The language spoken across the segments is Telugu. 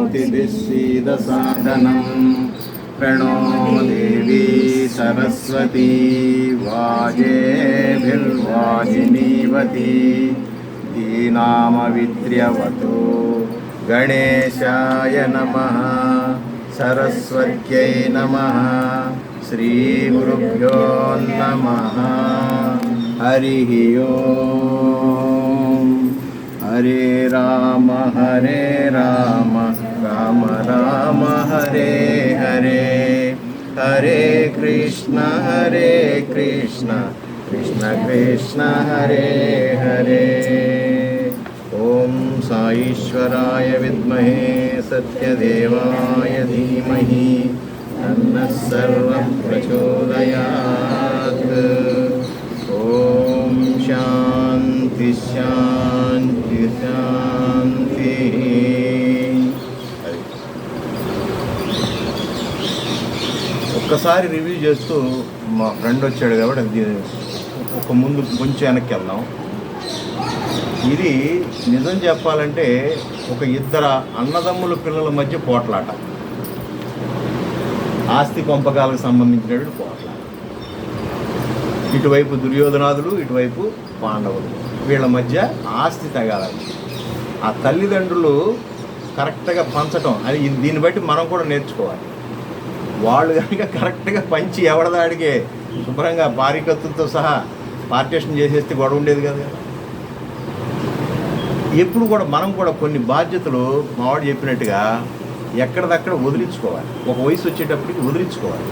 स्तुतिभिस्सीदसादनं प्रणो देवी सरस्वती वाजेभिर्वाजिनीवती दीनामविद्र्यवतु गणेशाय नमः सरस्वत्यै नमः श्रीगुरुभ्यो नमः हरिः ओम् हरे राम राम राम हरे हरे हरे कृष्ण कृष्ण कृष्ण हरे हरे ओम साईश्वराय विद्महे सत्यदेवाय धीमहि तन्नः सर्वं प्रचोदयात्। ओम शांति शांति शांति। ఒక్కసారి రివ్యూ చేస్తూ మా ఫ్రెండ్ వచ్చాడు కాబట్టి ఒక ముందు కొంచెం వెనక్కి వెళ్దాం. ఇది నిజం చెప్పాలంటే ఒక ఇద్దరు అన్నదమ్ముల పిల్లల మధ్య పోట్లాట, ఆస్తి పంపకాలకు సంబంధించినటువంటి పోట్లాట. ఇటువైపు దుర్యోధనాదులు, ఇటువైపు పాండవులు, వీళ్ళ మధ్య ఆస్తి తగాలి. ఆ తల్లిదండ్రులు కరెక్ట్గా పంచటం అది దీన్ని బట్టి మనం కూడా నేర్చుకోవాలి. వాళ్ళు కనుక కరెక్ట్గా పంచి ఎవడదాడికే శుభ్రంగా పారికత్తులతో సహా పార్టీషన్ చేసేస్తే గొడవ ఉండేది కదా. ఎప్పుడు కూడా మనం కూడా కొన్ని బాధ్యతలు మావాడు చెప్పినట్టుగా ఎక్కడిదక్కడ వదిలించుకోవాలి. ఒక వయసు వచ్చేటప్పటికి వదిలించుకోవాలి.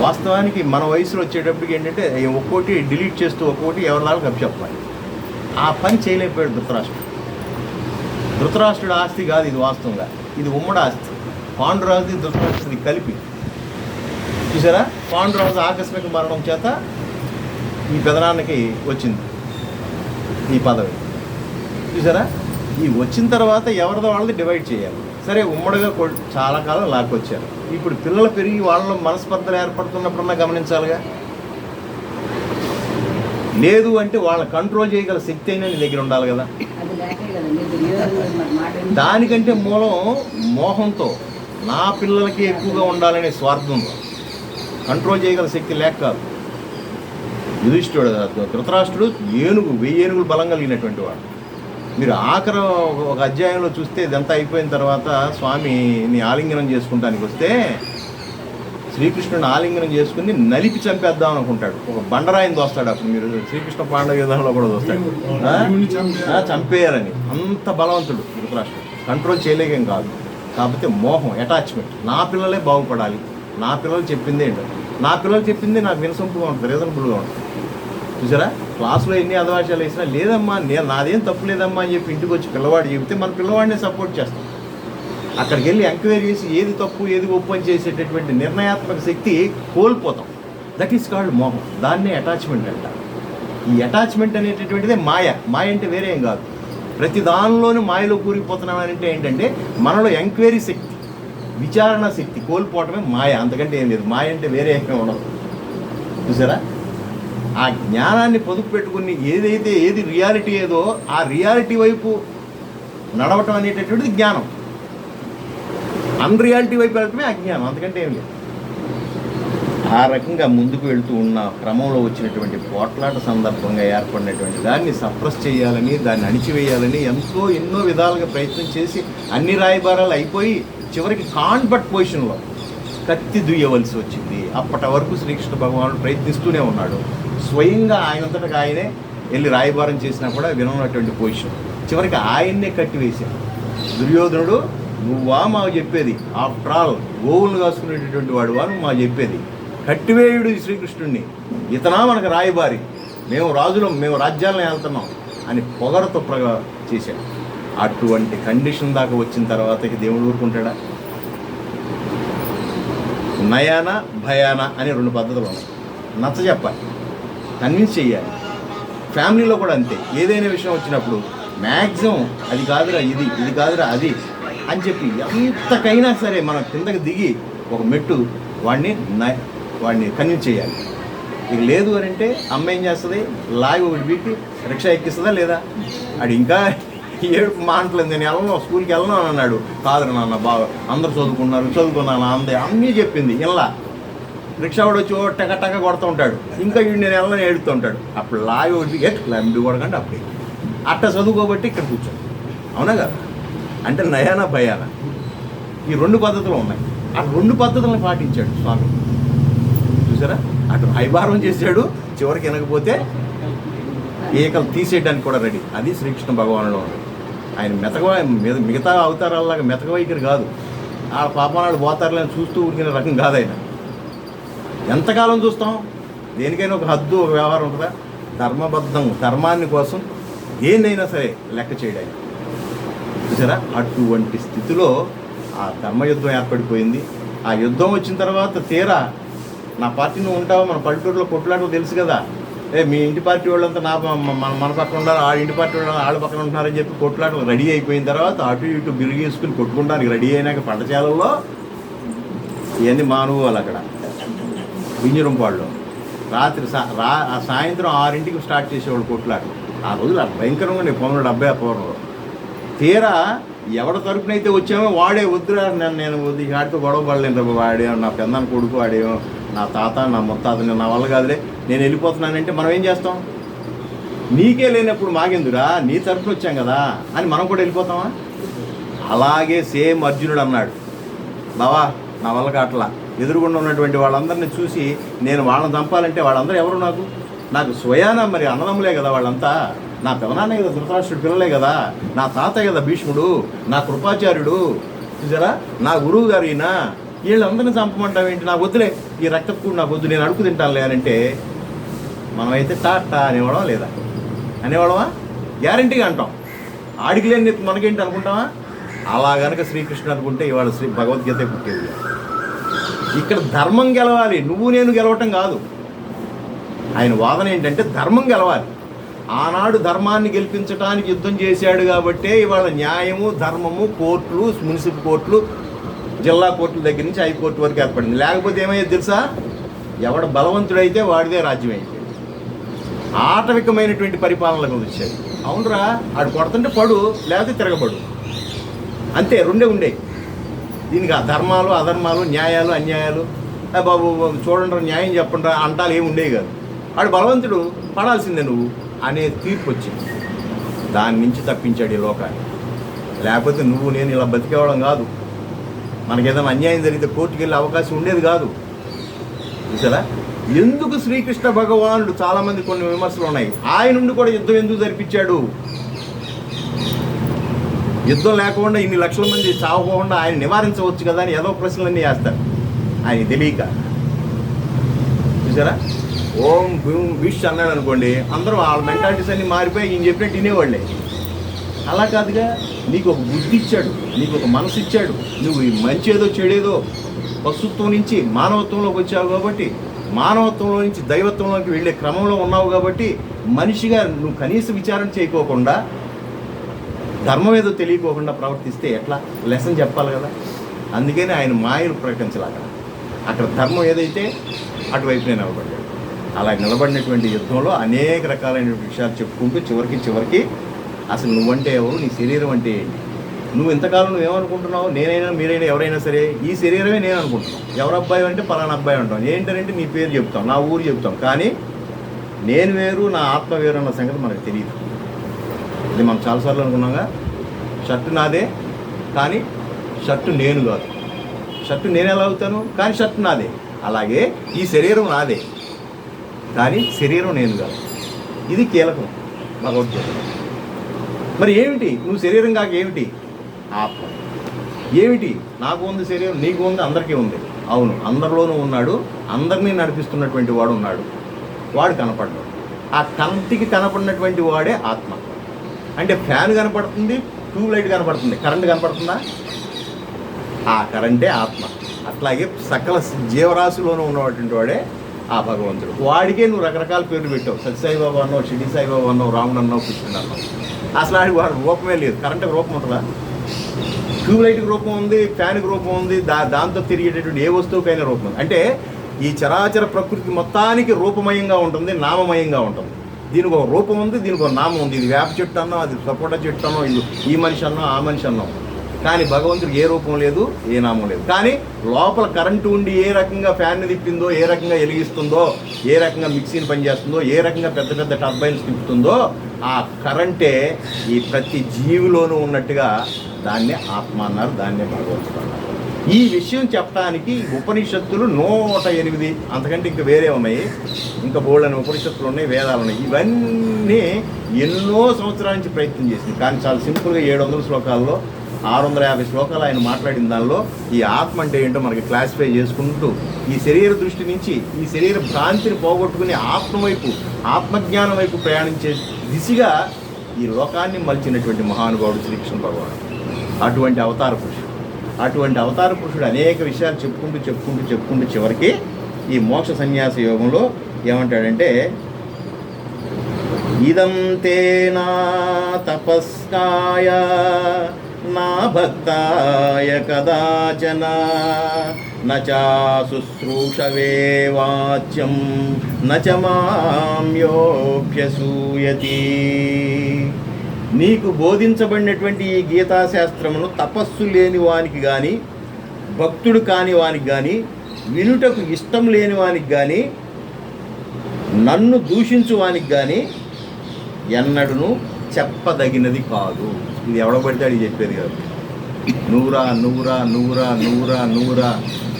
వాస్తవానికి మన వయసులో వచ్చేటప్పటికి ఏంటంటే ఒక్కోటి డిలీట్ చేస్తూ ఒక్కోటి ఎవరిదానికి అప్పచెప్పాలి. ఆ పని చేయలేకపోయాడు ధృతరాష్ట్రుడు. ధృతరాష్ట్రుడు ఆస్తి కాదు ఇది, వాస్తవంగా ఇది ఉమ్మడి ఆస్తి. పాండురాజుది ధృతరాష్ట్రుడిది కలిపి. చూసారా, పాండురాజు ఆకస్మిక మరణం చేత ఈ పెదనాన్నకి వచ్చింది ఈ పదవి. చూసారా, ఈ వచ్చిన తర్వాత ఎవరిదో వాళ్ళది డివైడ్ చేయాలి. సరే, ఉమ్మడిగా చాలా కాలం లాక్కొచ్చారు. ఇప్పుడు పిల్లలు పెరిగి వాళ్ళలో మనస్పర్ధలు ఏర్పడుతున్నప్పుడన్నా గమనించాలిగా. లేదు అంటే వాళ్ళని కంట్రోల్ చేయగల శక్తి అయినా నీ దగ్గర ఉండాలి కదా. దానికంటే మూలం మోహంతో నా పిల్లలకి ఎక్కువగా ఉండాలనే స్వార్థంలో కంట్రోల్ చేయగల శక్తి లేక కాదు. యుధిష్ఠిరుడు, ధృతరాష్ట్రుడు 1000 ఏనుగులు బలం కలిగినటువంటి వాడు. మీరు ఆఖరి ఒక అధ్యాయంలో చూస్తే ఇదంతా అయిపోయిన తర్వాత స్వామిని ఆలింగనం చేసుకుంటానికి వస్తే శ్రీకృష్ణుని ఆలింగనం చేసుకుని నలిపి చంపేద్దాం అనుకుంటాడు. ఒక బండరాయిని దోస్తాడు. అప్పుడు మీరు శ్రీకృష్ణ పాండవ యుద్ధంలో కూడా దోస్తాడు, చంపేయాలని. అంత బలవంతుడు ధృతరాష్ట్రుడు, కంట్రోల్ చేయలేకేం కాదు. కాకపోతే మోహం, అటాచ్మెంట్. నా పిల్లలే బాగుపడాలి, నా పిల్లలు చెప్పిందే ఏంటో, నా పిల్లలు చెప్పింది నాకు వినసొంపుగా ఉంటుంది, రీజనబుల్గా ఉంటుంది. చూసారా, క్లాసులో ఎన్ని అదవాశాలు వేసినా లేదమ్మా నాదేం తప్పు లేదమ్మా అని చెప్పి ఇంటికి వచ్చి పిల్లవాడు చెబితే మన పిల్లవాడిని సపోర్ట్ చేస్తాం. అక్కడికి వెళ్ళి ఎంక్వైరీ చేసి ఏది తప్పు ఏది ఒప్పు అని చేసేటటువంటి నిర్ణయాత్మక శక్తి కోల్పోతాం. దట్ ఈస్ కాల్డ్ మోహం. దాన్నే అటాచ్మెంట్ అంటారు. ఈ అటాచ్మెంట్ అనేటటువంటిదే మాయ. మాయ అంటే వేరే ఏం కాదు. ప్రతి దానిలోనూ మాయలో కూరిపోతున్నాం అంటే ఏంటంటే మనలో ఎంక్వైరీ శక్తి, విచారణ శక్తి కోల్పోవటమే మాయ. అంతకంటే ఏం లేదు. మాయ అంటే వేరే ఏమీ ఉండదు. చూసారా, ఆ జ్ఞానాన్ని పొదుపు పెట్టుకుని ఏది రియాలిటీ ఏదో ఆ రియాలిటీ వైపు నడవటం అనేటటువంటిది జ్ఞానం. అన్రియాలిటీ వైపు వెళ్ళటమే అజ్ఞానం, అంతకంటే ఏం లేదు. ఆ రకంగా ముందుకు వెళుతూ ఉన్న క్రమంలో వచ్చినటువంటి పోట్లాట సందర్భంగా ఏర్పడినటువంటి దాన్ని సప్రెస్ చేయాలని, దాన్ని అణిచివేయాలని ఎన్నో విధాలుగా ప్రయత్నం చేసి అన్ని రాయబారాలు అయిపోయి చివరికి కాన్బట్ పొజిషన్లో కత్తి దుయ్యవలసి వచ్చింది. అప్పటి వరకు శ్రీకృష్ణ భగవానుడు ప్రయత్నిస్తూనే ఉన్నాడు. స్వయంగా ఆయనంతటా ఆయనే వెళ్ళి రాయబారం చేసినా కూడా విననటువంటి పొజిషన్. చివరికి ఆయన్నే కట్టివేశాడు. దుర్యోధనుడు, నువ్వా మాకు చెప్పేది? ఆఫ్టర్ ఆల్ గోవులను కాసుకునేటటువంటి వాడు వారు మాకు చెప్పేది. కట్టివేయుడు శ్రీకృష్ణుడిని, ఇతనా మనకు రాయబారి, మేము రాజులం, మేము రాజ్యాలను వెళ్తున్నాం అని పొగరతో చేశాడు. అటువంటి కండిషన్ దాకా వచ్చిన తర్వాతకి దేవుడు ఊరుకుంటాడా? నయాన భయాన అనే 2 పద్ధతులు ఉన్నాయి. నచ్చ చెప్పాలి, కన్విన్స్ చెయ్యాలి. ఫ్యామిలీలో కూడా అంతే. ఏదైనా విషయం వచ్చినప్పుడు మ్యాక్సిమం అది కాదురా ఇది, ఇది కాదురా అది అని చెప్పి ఎంతకైనా సరే మనం కిందకి దిగి ఒక మెట్టు వాడిని కన్విన్స్ చేయాలి. ఇక లేదు అని అంటే అమ్మ ఏం చేస్తుంది? లాగి ఒకటి బీకి రిక్షా ఎక్కిస్తుందా లేదా? అది ఇంకా ఏడుపు మానట్లేదు, నేను వెళ్ళను, స్కూల్కి వెళ్ళను అని అన్నాడు. కాదు నాన్న బాగా అందరూ చదువుకున్నాను అన్నీ చెప్పింది. ఇలా రిక్షా వాడు వచ్చి టక కొడుతూ ఉంటాడు, ఇంకా వీడు నేను వెళ్ళని ఏడుతూ ఉంటాడు. అప్పుడు లాగి ఒకటి ఎండి కొడకండి అప్పుడే అట్ట చదువుకోబట్టి ఇక్కడ కూర్చోండి. అవునా కదా? అంటే నయానా భయానా ఈ 2 పద్ధతులు ఉన్నాయి. ఆ 2 పద్ధతులను పాటించాడు స్వామి. చూసారా, అటు హైభారం చేశాడు, చివరికి వినకపోతే ఏకలు తీసేయడానికి కూడా రెడీ. అది శ్రీకృష్ణ భగవానుడు. ఆయన మిగతా అవతారాలలాగా మెతక వైఖరి కాదు. ఆ పాపనాడు పోతారులని చూస్తూ ఊరికిన రకం కాదు ఆయన. ఎంతకాలం చూస్తాం? దేనికైనా ఒక హద్దు, ఒక వ్యవహారం ఉంటుందా? ధర్మబద్ధం, ధర్మాన్ని కోసం దేన్నైనా సరే లెక్క చేయడానికి. చూసారా, అటువంటి స్థితిలో ఆ ధర్మయుద్ధం ఏర్పడిపోయింది. ఆ యుద్ధం వచ్చిన తర్వాత తీరా నా పార్టీ నువ్వు ఉంటావు, మన పల్లెటూరులో కొట్లాటలు తెలుసు కదా, మీ ఇంటి పార్టీ వాళ్ళంతా మన పక్కన ఉండాలి, ఆ ఇంటి పార్టీ వాళ్ళు వాళ్ళ పక్కన ఉంటున్నారని చెప్పి కొట్లాటలు రెడీ అయిపోయిన తర్వాత అటు ఇటు బిరిగేసుకుని కొట్టుకుంటానికి రెడీ అయినాక పంటచాలలో ఇవన్నీ మానవాళ్ళు అక్కడ వింజరంపాడులో రాత్రి సాయంత్రం 6ంటికి స్టార్ట్ చేసేవాళ్ళు కొట్లాటలు. ఆ రోజులు భయంకరంగా ఉండే 1970 తీరా ఎవడ తరపునైతే వచ్చామో వాడే వద్దురా, నేను వద్దు వాడితో గొడవ పడలేను, వాడే నా పెద్దన్న కొడుకు, వాడేమో నా తాత, నా ముత్తాత, నా వల్ల కాదులే, నేను వెళ్ళిపోతున్నానంటే మనం ఏం చేస్తాం? నీకే లేనప్పుడు మాకెందురా, నీ తరపున వచ్చాం కదా అని మనం కూడా వెళ్ళిపోతామా? అలాగే సేమ్ అర్జునుడు అన్నాడు, బావా నా వల్ల కాట్లా, ఎదురుగుండా ఉన్నటువంటి వాళ్ళందరినీ చూసి నేను వాళ్ళని చంపాలంటే వాళ్ళందరూ ఎవరు? నాకు స్వయాన మరి అన్నదమ్ములే కదా వాళ్ళంతా, నా పెదనాన్నే కదా ధృతరాష్ట్రుడి పిల్లలే కదా, నా తాతయ్య కదా భీష్ముడు, నా కృపాచార్యుడు, చూసారా నా గురువు గారు ఈయన, వీళ్ళందరినీ చంపమంటావేంటి? నాకు వద్దులే, ఈ రక్తపు నాకు వద్దు, నేను అడుగు తింటానులే అని అంటే మనమైతే టాటా అనేవాళ్ళం లేదా? అనేవాళ్ళమా? గ్యారంటీగా అంటాం. ఆడికి లేని మనకేంటి అనుకుంటామా? అలా గనక శ్రీకృష్ణుడు అనుకుంటే ఇవాళ భగవద్గీత పుట్టేది. ఇక్కడ ధర్మం గెలవాలి, నువ్వు నేను గెలవటం కాదు. ఆయన వాదన ఏంటంటే ధర్మం గెలవాలి. ఆనాడు ధర్మాన్ని గెలిపించడానికి యుద్ధం చేశాడు కాబట్టే ఇవాళ న్యాయము, ధర్మము, కోర్టులు, మున్సిపల్ కోర్టులు, జిల్లా కోర్టుల దగ్గర నుంచి హైకోర్టు వరకు ఏర్పడింది. లేకపోతే ఏమయ్యేది తెలుసా? ఎవడ బలవంతుడైతే వాడిదే రాజ్యం అయిపోయింది. ఆటవికమైనటువంటి పరిపాలనలకు వచ్చేది. అవునరా, ఆడు కొడుతుంటే పడు, లేకపోతే తిరగబడు, అంతే, 2 ఉండేవి. దీనికి ధర్మాలు, అధర్మాలు, న్యాయాలు, అన్యాయాలు, బాబు చూడండి న్యాయం చెప్పండి అంటాలు ఏమి ఉండేవి కాదు. ఆడు బలవంతుడు, పడాల్సిందే నువ్వు అనే తీర్పు వచ్చింది. దాని నుంచి తప్పించాడు ఈ లోకాన్ని. లేకపోతే నువ్వు నేను ఇలా బతికేవడం కాదు, మనకేదైనా అన్యాయం జరిగితే కోర్టుకు వెళ్ళే అవకాశం ఉండేది కాదు. చూసారా, ఎందుకు శ్రీకృష్ణ భగవానుడు, చాలామంది కొన్ని విమర్శలు ఉన్నాయి, ఆయన నుండి కూడా యుద్ధం ఎందుకు జరిపించాడు? యుద్ధం లేకుండా ఇన్ని లక్షల మంది చావకుండా ఆయన నివారించవచ్చు కదా అని ఏదో ప్రశ్నలన్నీ వేస్తారు ఆయన తెలియక. చూసారా, ఓం భూమ్ విష్ అన్నాడు అనుకోండి, అందరూ వాళ్ళ మెంటాలిటీస్ అన్నీ మారిపోయి ఈయన చెప్పినట్టు వినేవాళ్ళే. అలా కాదుగా, నీకు ఒక బుద్ధి ఇచ్చాడు, నీకు ఒక మనసు ఇచ్చాడు, నువ్వు మంచేదో చెడేదో పశుత్వం నుంచి మానవత్వంలోకి వచ్చావు కాబట్టి, మానవత్వంలో నుంచి దైవత్వంలోకి వెళ్ళే క్రమంలో ఉన్నావు కాబట్టి, మనిషిగా నువ్వు కనీస విచారణ చేయకోకుండా, ధర్మం ఏదో తెలియకోకుండా ప్రవర్తిస్తే ఎట్లా? లెసన్ చెప్పాలి కదా. అందుకని ఆయన మాయలు ప్రకటించలాగా అక్కడ ధర్మం ఏదైతే అటువైపునే నిలబడ్డాడు. అలా నిలబడినటువంటి యుద్ధంలో అనేక రకాలైన విషయాలు చెప్పుకుంటూ చివరికి అసలు నువ్వంటే ఎవరు, నీ శరీరం అంటే ఏంటి, నువ్వు ఇంతకాలం నువ్వేమనుకుంటున్నావు, నేనైనా మీరైనా ఎవరైనా సరే ఈ శరీరమే నేను అనుకుంటున్నాను. ఎవరు అబ్బాయి అంటే పలానా అబ్బాయి అంటాం, ఏంటంటే నీ పేరు చెప్తాం, నా ఊరు చెప్తాం, కానీ నేను వేరు, నా ఆత్మ వేరు అన్న సంగతి మనకు తెలియదు. ఇది మనం చాలాసార్లు అనుకున్నాగా, షర్టు నాదే కానీ షర్టు నేను కాదు, షర్టు నేను ఎలా అవుతాను కానీ షర్టు నాదే. అలాగే ఈ శరీరం నాదే కానీ శరీరం నేను కాదు. ఇది కీలకం భగవద్గీత. మరి ఏమిటి నువ్వు శరీరం కాక ఏమిటి? ఆత్మ. ఏమిటి? నాకు ఉంది శరీరం, నీకు ఉంది, అందరికీ ఉంది. అవును, అందరిలోనూ ఉన్నాడు, అందరినీ నడిపిస్తున్నటువంటి వాడు ఉన్నాడు, వాడు కనపడ్డాడు. ఆ కంటికి కనపడినటువంటి వాడే ఆత్మ. అంటే ఫ్యాన్ కనపడుతుంది, ట్యూబ్లైట్ కనపడుతుంది, కరెంట్ కనపడుతుందా? ఆ కరెంటే ఆత్మ. అట్లాగే సకల జీవరాశిలోనూ ఉన్నటువంటి వాడే ఆ భగవంతుడు. వాడికే నువ్వు రకరకాల పేర్లు పెట్టావు, సత్యసాయిబాబా అన్నావు, షిరిడి సాయిబాబా అన్నావు, రాముడు అన్నావు, కృష్ణుడు అన్నావు. అసలు వాడి రూపమే లేదు. కరెంట్కి రూపం ఉంటుందా? ట్యూబ్లైట్కి రూపం ఉంది, ఫ్యాన్కి రూపం ఉంది, దాంతో తిరిగేటటువంటి ఏ వస్తువుకైనా రూపం ఉంది. అంటే ఈ చరాచర ప్రకృతి మొత్తానికి రూపమయంగా ఉంటుంది, నామమయంగా ఉంటుంది. దీనికి ఒక రూపం ఉంది, దీనికి ఒక నామం ఉంది. ఇది వేప చెట్టు అన్నాం, అది సపోటా చెట్టు అన్నాం, ఇది ఈ మనిషి అన్నాం, ఆ మనిషి అన్నాం. కానీ భగవంతుడికి ఏ రూపం లేదు, ఏ నామం లేదు. కానీ లోపల కరెంటు ఉండి ఏ రకంగా ఫ్యాన్ని తిప్పిందో, ఏ రకంగా వెలిగిస్తుందో, ఏ రకంగా మిక్సీని పనిచేస్తుందో, ఏ రకంగా పెద్ద పెద్ద టర్బైన్స్ తిప్పుతుందో, ఆ కరెంటే ఈ ప్రతి జీవిలోనూ ఉన్నట్టుగా దాన్నే ఆత్మ అన్నారు, దాన్నే భగవంతుడు అన్నారు. ఈ విషయం చెప్పడానికి ఉపనిషత్తులు 108, అంతకంటే ఇంకా వేరే ఉన్నాయి, ఇంకా బోల్డని ఉపనిషత్తులు ఉన్నాయి, వేదాలు ఉన్నాయి. ఇవన్నీ ఎన్నో సంవత్సరాల నుంచి ప్రయత్నం చేసింది. కానీ చాలా సింపుల్గా 700 శ్లోకాల్లో 650 శ్లోకాలు ఆయన మాట్లాడిన దానిలో ఈ ఆత్మ అంటే ఏంటో మనకి క్లాసిఫై చేసుకుంటూ ఈ శరీర దృష్టి నుంచి ఈ శరీర భ్రాంతిని పోగొట్టుకుని ఆత్మ వైపు, ఆత్మజ్ఞానం వైపు ప్రయాణించే దిశగా ఈ లోకాన్ని మలిచినటువంటి మహానుభావుడు శ్రీకృష్ణ భగవానుడు. అటువంటి అవతార పురుషుడు అనేక విషయాలు చెప్పుకుంటూ చివరికి ఈ మోక్ష సన్యాస యోగంలో ఏమంటాడంటే, ఇదం తేనా తపస్కాయ నా భక్తాయ కదాచన నచా శుశ్రూషవే వాచ్యం నచ మాం యోభ్యసూయతి. నీకు బోధించబడినటువంటి ఈ గీతాశాస్త్రమును తపస్సు లేని వానికి కానీ, భక్తుడు కాని వానికి కానీ, వినుటకు ఇష్టం లేని వానికి కానీ, నన్ను దూషించు వానికి కానీ ఎన్నడూను చెప్పదగినది కాదు. ఇది ఎవడబడితే చెప్పేది కాదు. నువ్వురా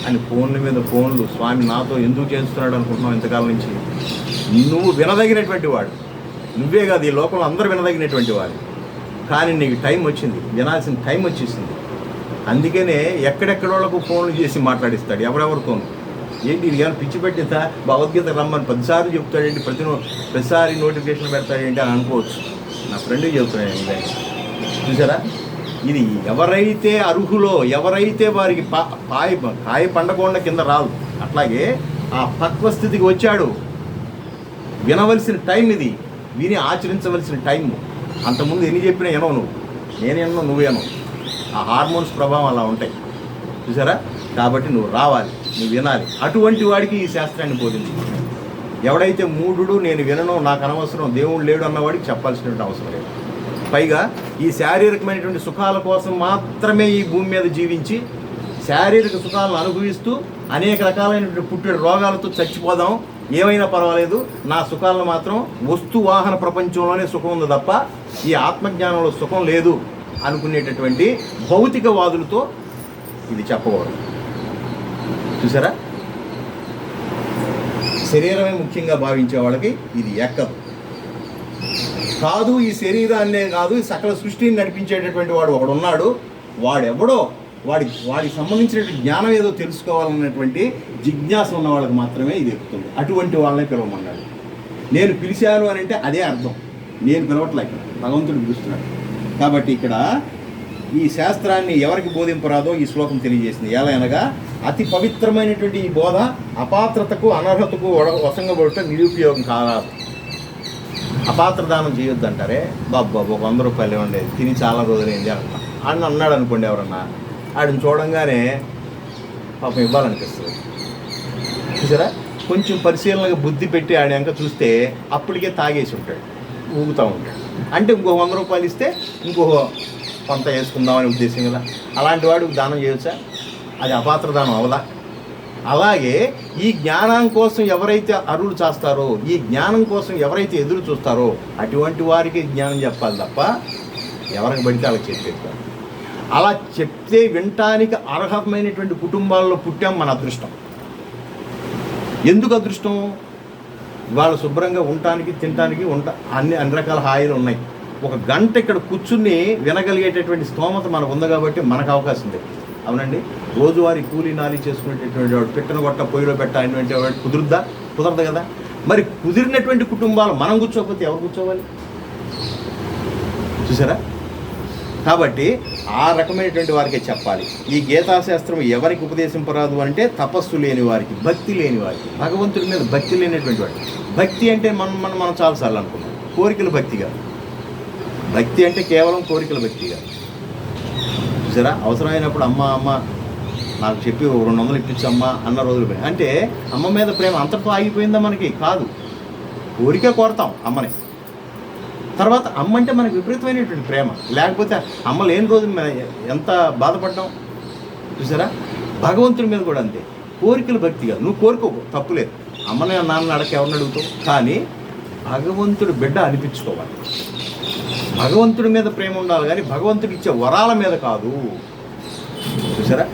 అని ఫోన్ల మీద ఫోన్లు. స్వామి నాతో ఎందుకు చేస్తున్నాడు అనుకుంటున్నావు ఇంతకాలం నుంచి? నువ్వు వినదగినటువంటి వాడు, నువ్వే కాదు ఈ లోకంలో అందరూ వినదగినటువంటి వాడు. కానీ నీకు టైం వచ్చింది, వినాల్సిన టైం వచ్చేసింది. అందుకనే ఎక్కడెక్కడోళ్ళకు ఫోన్లు చేసి మాట్లాడిస్తాడు, ఎవరెవరితోనూ. ఏంటి ఇది ఏమైనా పిచ్చి పెట్టిందా? భగవద్గీత రమ్మని 10 సార్లు చెప్తాడేంటి, ప్రతిసారి నోటిఫికేషన్ పెడతాడేంటి అని అనుకోవచ్చు. నా ఫ్రెండ్కి చెప్తున్నాడు. చూసారా, ఇది ఎవరైతే అర్హులో, ఎవరైతే వారికి కాయ పండకుండా కింద రాదు, అట్లాగే ఆ పక్వ స్థితికి వచ్చాడు. వినవలసిన టైం ఇది, విని ఆచరించవలసిన టైం. అంతకుముందు ఎన్ని చెప్పినా వినవు నువ్వు, నేనేనో నువ్వేనో. ఆ హార్మోన్స్ ప్రభావం అలా ఉంటాయి, చూసారా. కాబట్టి నువ్వు రావాలి, నువ్వు వినాలి. అటువంటి వాడికి ఈ శాస్త్రాన్ని బోధించు. ఎవడైతే మూఢుడు, నేను వినను, నాకు అనవసరం, దేవుడు లేడు అన్నవాడికి చెప్పాల్సినటువంటి అవసరం లేదు. పైగా ఈ శారీరకమైనటువంటి సుఖాల కోసం మాత్రమే ఈ భూమి మీద జీవించి శారీరక సుఖాలను అనుభవిస్తూ అనేక రకాలైనటువంటి పుట్టిన రోగాలతో చచ్చిపోదాం, ఏమైనా పర్వాలేదు, నా సుఖాలను మాత్రం వస్తు వాహన ప్రపంచంలోనే సుఖం ఉంది తప్ప ఈ ఆత్మజ్ఞానంలో సుఖం లేదు అనుకునేటటువంటి భౌతికవాదులతో ఇది చెప్పకూడదు. చూసారా, శరీరమే ముఖ్యంగా భావించే వాళ్ళకి ఇది ఎక్కదు. కాదు, ఈ శరీరాన్నే కాదు, ఈ సకల సృష్టిని నడిపించేటటువంటి వాడు ఒకడున్నాడు, వాడెవడో, వాడికి సంబంధించినటువంటి జ్ఞానం ఏదో తెలుసుకోవాలన్నటువంటి జిజ్ఞాస ఉన్న వాళ్ళకి మాత్రమే ఇది ఎక్కుతుంది. అటువంటి వాళ్ళనే పిలవమన్నాడు. నేను పిలిచాను అని అంటే అదే అర్థం, నేను పిలవట్లే, ఇక్కడ భగవంతుడు పిలుస్తున్నాడు. కాబట్టి ఇక్కడ ఈ శాస్త్రాన్ని ఎవరికి బోధింపరాదో ఈ శ్లోకం తెలియజేసింది. ఎలా అనగా, అతి పవిత్రమైనటువంటి ఈ బోధ అపాత్రతకు అనర్హతకు వశంగబడుట నిరుపయోగం కారాదు. అపాత్ర దానం చేయొద్దు అంటారే, బాబు ఒక 100 రూపాయలు ఇవ్వండి, తిని చాలా రోజులైంది అని అన్నాడు అనుకోండి ఎవరన్నా, ఆడిని చూడంగానే పాపం ఇవ్వాలనిపిస్తుంది. చూసారా, కొంచెం పరిశీలనగా బుద్ధి పెట్టి ఆడి అంక చూస్తే అప్పటికే తాగేసి ఉంటాడు, ఊగుతూ ఉంటాడు. అంటే ఇంకో 100 రూపాయలు ఇస్తే ఇంకో కొంత వేసుకుందామనే ఉద్దేశం కదా. అలాంటి వాడికి దానం చేయొచ్చా? అది అపాత్ర దానం అవదా? అలాగే ఈ జ్ఞానం కోసం ఎవరైతే అరువులు చేస్తారో, ఈ జ్ఞానం కోసం ఎవరైతే ఎదురు చూస్తారో అటువంటి వారికి జ్ఞానం చెప్పాలి తప్ప ఎవరికి పడితే అలా చెప్పేది. అలా చెప్తే వినటానికి అర్హమైనటువంటి కుటుంబాల్లో పుట్టాం, మన అదృష్టం. ఎందుకు అదృష్టం? వాళ్ళు శుభ్రంగా ఉండటానికి, తినటానికి అన్ని రకాల హాయిలు ఉన్నాయి. ఒక గంట ఇక్కడ కూర్చుని వినగలిగేటటువంటి స్తోమత మనకు ఉంది కాబట్టి మనకు అవకాశం ఉంది. అవునండి, రోజువారీ కూలీ నాలి చేసుకునేటటువంటి వాడు పిట్టను కొట్ట పొయ్యిలో పెట్టాలనేటువంటి వాడు కుదరదు కదా. మరి కుదిరినటువంటి కుటుంబాలు మనం కూర్చోకపోతే ఎవరు కూర్చోవాలి? చూసారా, కాబట్టి ఆ రకమైనటువంటి వారికే చెప్పాలి. ఈ గీతాశాస్త్రం ఎవరికి ఉపదేశింపరాదు అంటే తపస్సు లేని వారికి, భక్తి లేని వారికి, భగవంతుడి మీద భక్తి లేనటువంటి వాడు. భక్తి అంటే మనం చాలాసార్లు అనుకున్నాం, కోరికల భక్తి కాదు. భక్తి అంటే కేవలం కోరికల భక్తి కాదు. చూసారా, అవసరమైనప్పుడు అమ్మ నాకు చెప్పి 200 ఇప్పించమ్మా అన్న రోజులు పోయి, అంటే అమ్మ మీద ప్రేమ అంతటితో ఆగిపోయిందా? మనకి కాదు, కోరిక కోరతాం అమ్మని. తర్వాత అమ్మ అంటే మనకు విపరీతమైనటువంటి ప్రేమ. లేకపోతే అమ్మ లేని రోజు ఎంత బాధపడ్డాం చూసారా. భగవంతుడి మీద కూడా అంతే. కోరికలు భక్తి కాదు, నువ్వు కోరుకో తప్పులేదు, అమ్మని నాన్న అడగ ఎవరిని అడుగుతావు, కానీ భగవంతుడి బిడ్డ అనిపించుకోవాలి. భగవంతుడి మీద ప్రేమ ఉండాలి, కానీ భగవంతుడు ఇచ్చే వరాల మీద కాదు. చూసారా,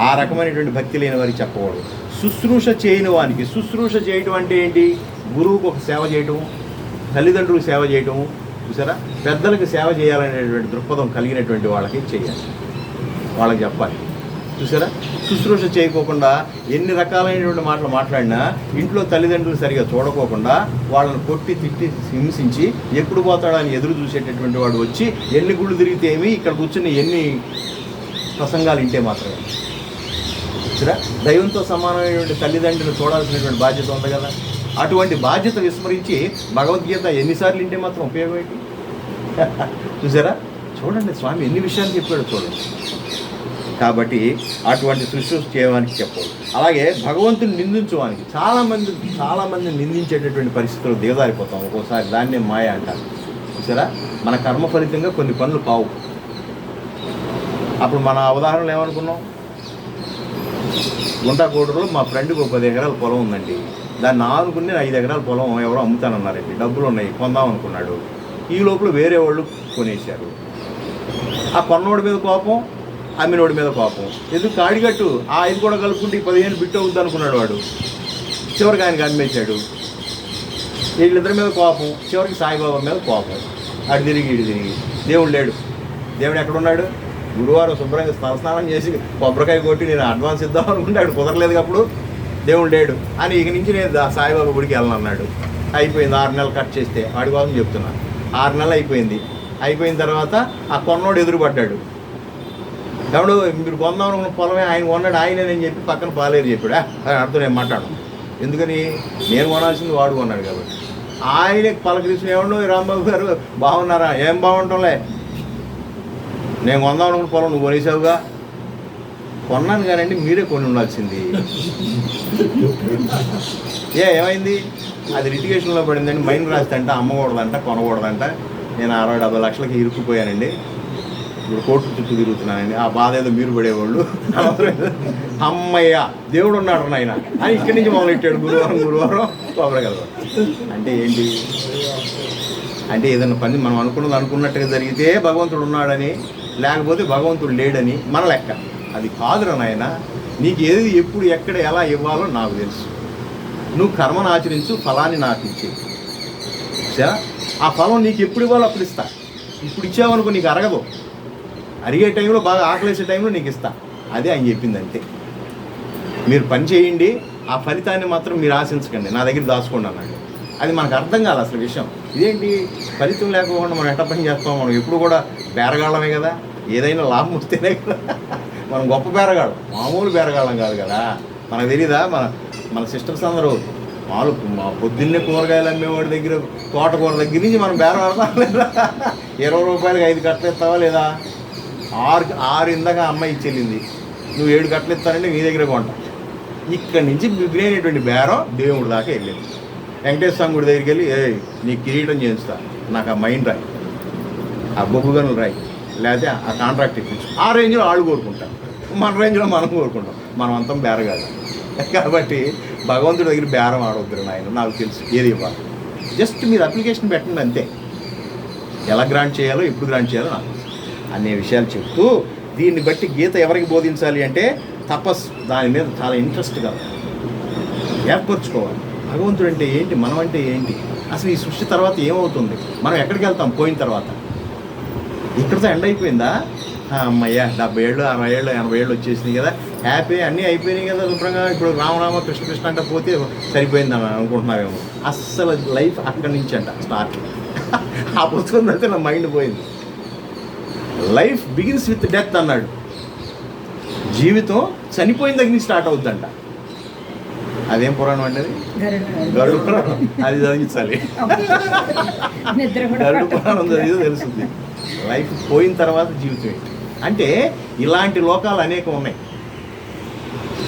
ఆ రకమైనటువంటి భక్తి లేని వారికి చెప్పకూడదు. శుశ్రూష చేయని వానికి, శుశ్రూష చేయటం అంటే ఏంటి? గురువుకు ఒక సేవ చేయటం, తల్లిదండ్రులకు సేవ చేయటం. చూసారా, పెద్దలకు సేవ చేయాలనేటువంటి దృక్పథం కలిగినటువంటి వాళ్ళకి చేయాలి, వాళ్ళకి చెప్పాలి. చూసారా, శుశ్రూష చేయకోకుండా ఎన్ని రకాలైనటువంటి మాటలు మాట్లాడినా, ఇంట్లో తల్లిదండ్రులు సరిగా చూడకోకుండా వాళ్ళని కొట్టి తిట్టి హింసించి ఎప్పుడు పోతాడని ఎదురు చూసేటటువంటి వాడు వచ్చి ఎన్ని గుళ్ళు తిరిగితే ఏమి, ఇక్కడ కూర్చుని ఎన్ని ప్రసంగాలు వింటే మాత్రమే. చూసారా, దైవంతో సమానమైనటువంటి తల్లిదండ్రులు చూడాల్సినటువంటి బాధ్యత ఉంది కదా. అటువంటి బాధ్యత విస్మరించి భగవద్గీత ఎన్నిసార్లు వింటే మాత్రం ఉపయోగం ఏంటి? చూసారా, చూడండి స్వామి ఎన్ని విషయాలు చెప్పాడు చూడండి. కాబట్టి అటువంటి శుశ్రూష చేయడానికి చెప్పాలి. అలాగే భగవంతుని నిందించడానికి చాలామంది నిందించేటటువంటి పరిస్థితులు దిగజారిపోతాం ఒక్కోసారి. దాన్నే మాయ అంటారు. చూసారా, మన కర్మ ఫలితంగా కొన్ని పనులు కావు. అప్పుడు మన ఉదాహరణలు ఏమనుకున్నాం? గుంటాకోటలో మా ఫ్రెండ్కి ఒక 10 ఎకరాల పొలం ఉందండి. దాన్ని ఆనుకుని 5 ఎకరాల పొలం ఎవరో అమ్ముతానన్నారండి, డబ్బులు ఉన్నాయి, కొందాం అనుకున్నాడు. ఈ లోపల వేరే వాళ్ళు కొనేశారు. ఆ కొన్నోడి మీద కోపం, అమ్మినోడి మీద కోపం. ఎందుకు కాడిగట్టు ఆ 5 కూడా కలుపుకుంటే 15 బిట్ అవుద్ది అనుకున్నాడు వాడు. చివరికి ఆయనకి అమ్మేశాడు. వీళ్ళిద్దరి మీద కోపం, చివరికి సాయిబాబా మీద కోపం. అటు తిరిగి ఇటు తిరిగి. దేవుడు లేడు. దేవుడు ఎక్కడున్నాడు? గురువారం శుభ్రంగా స్నానం చేసి కొబ్బరికాయ కొట్టి నేను అడ్వాన్స్ ఇద్దాం అనుకుంటే అక్కడ కుదరలేదు. అప్పుడు దేవుడు లేడు అని ఇక నుంచి నేను సాయిబాబా గుడికి వెళ్ళనన్నాడు. అయిపోయింది. 6 నెలలు కట్ చేస్తే వాడి కోసం చెప్తున్నాను. 6 నెలలు అయిపోయింది. అయిపోయిన తర్వాత ఆ కొన్నోడు ఎదురుపడ్డాడు. ఎవడు మీరు కొందాం అనుకున్న పొలమే ఆయన కొన్నాడు, ఆయనేనని చెప్పి పక్కన పాలేరు చెప్పాడు. అర్థం నేను మాట్లాడు. ఎందుకని? నేను కొనాల్సింది వాడు కొన్నాడు కాబట్టి. ఆయనకి పలకరించిన ఏమన్నా రాంబాబు గారు బాగున్నారా? ఏం బాగుంటాంలే, నేను కొందాం అనుకున్న పొలం నువ్వు కొనేసావుగా. కొన్నాను కానండి, మీరే కొని ఉండాల్సింది. ఏమైంది? అది లిటిగేషన్లో పడిందండి, మైండ్ రాస్తంట, అమ్మకూడదంట, కొనకూడదంట. నేను 60-70 లక్షలకి ఇరుక్కుపోయానండి. ఇప్పుడు కోర్టు చుట్టూ తిరుగుతున్నానండి. ఆ బాధ ఏదో మీరు పడేవాళ్ళు. అమ్మయ్య దేవుడు ఉన్నాడు నాయన అని ఇక్కడి నుంచి మొదలెట్టాడు. గురువారం కొబ్బరికల్లా. అంటే ఏంటి? అంటే ఏదైనా పని మనం అనుకున్నట్టుగా జరిగితే భగవంతుడు ఉన్నాడని, లేకపోతే భగవంతుడు లేడని మన లెక్క. అది కాదురా నాయన. నీకు ఏది ఎప్పుడు ఎక్కడ ఎలా ఇవ్వాలో నాకు తెలుసు. నువ్వు కర్మను ఆచరించు, ఫలాన్ని నాకు ఇచ్చే. ఆ ఫలం నీకు ఎప్పుడు ఇవ్వాలో అప్పుడు ఇస్తా. ఇప్పుడు ఇచ్చావనుకో నీకు అరగదు. అరిగే టైంలో, బాగా ఆకలేసే టైంలో నీకు ఇస్తా. అదే ఆయన చెప్పింది. అంతే. మీరు పని చేయండి, ఆ ఫలితాన్ని మాత్రం మీరు ఆశించకండి, నా దగ్గర దాచుకోండి అన్నాడు. అది మనకు అర్థం కాదు అసలు విషయం. ఇదేంటి ఫలితం లేకపోకుండా మనం ఎట్ట పని చేస్తాం? మనం ఎప్పుడు కూడా బేరగాళ్ళమే కదా. ఏదైనా లాభం వస్తేనే కదా మనం గొప్ప బేరగాళ్ళం, మామూలు బేరగాళ్ళం కాదు కదా. మనకు తెలీదా? మన సిస్టర్స్ అందరూ మా పొద్దున్నే కూరగాయలు అమ్మేవాడి దగ్గర, తోటకూర దగ్గర నుంచి మనం బేరగాడతాం లేదా? 20 రూపాయలకి 5 కట్టలు ఇస్తావా లేదా? 6 ఇందాక అమ్మాయి ఇచ్చెళ్ళింది, నువ్వు 7 కట్టలు ఇస్తానంటే నీ దగ్గర కొంట. ఇక్కడి నుంచి మిగిలినటువంటి బేరం దేవుడి దాకా వెళ్ళింది. వెంకటేశ్వర స్వామి గుడి దగ్గరికి వెళ్ళి, నీ కిరీటం చేయిస్తా, నాకు ఆ మైండ్ రాయి, ఆ బొగ్గుగనులు రాయి, లేకపోతే ఆ కాంట్రాక్ట్ ఇప్పించు. ఆ రేంజ్లో వాళ్ళు కోరుకుంటాం, మన రేంజ్లో మనం కోరుకుంటాం. మనం అంతం బేరగాదు. కాబట్టి భగవంతుడి దగ్గర బేరం ఆడవద్దు నాయన. నాకు తెలుసు ఏది ఇవ్వాలి. జస్ట్ మీరు అప్లికేషన్ పెట్టండి అంతే. ఎలా గ్రాంట్ చేయాలో, ఎప్పుడు గ్రాంట్ చేయాలో నాకు అనే విషయాలు చెప్తూ, దీన్ని బట్టి గీత ఎవరికి బోధించాలి అంటే తపస్సు, దాని మీద చాలా ఇంట్రెస్ట్గా ఏర్పరచుకోవాలి. భగవంతుడు అంటే ఏంటి, మనం అంటే ఏంటి, అసలు ఈ సృష్టి తర్వాత ఏమవుతుంది, మనం ఎక్కడికి వెళ్తాం పోయిన తర్వాత? ఇక్కడితో ఎండ్ అయిపోయిందా? అమ్మయ్య 70 ఏళ్ళు 60 ఏళ్ళు 80 ఏళ్ళు వచ్చేసినాయి కదా, హ్యాపీ, అన్నీ అయిపోయినాయి కదా శుభ్రంగా, ఇప్పుడు రామరామ కృష్ణ కృష్ణ అంటే పోతే సరిపోయిందని అనుకుంటున్నావేమో. అస్సలు లైఫ్ అక్కడి నుంచి అంట స్టార్ట్. ఆ పుస్తకం అయితే నా మైండ్ పోయింది. లైఫ్ బిగిన్స్ విత్ డెత్ అన్నాడు. జీవితం చనిపోయిన దగ్గర నుంచి స్టార్ట్ అవుద్దంట. అదేం పురాణం అండి? అది గరుడ పురాణం. అది చదివించాలి. గరుడ పురాణం చదివితే తెలుస్తుంది లైఫ్ పోయిన తర్వాత జీవితం ఏంటి. అంటే ఇలాంటి లోకాలు అనేకం ఉన్నాయి.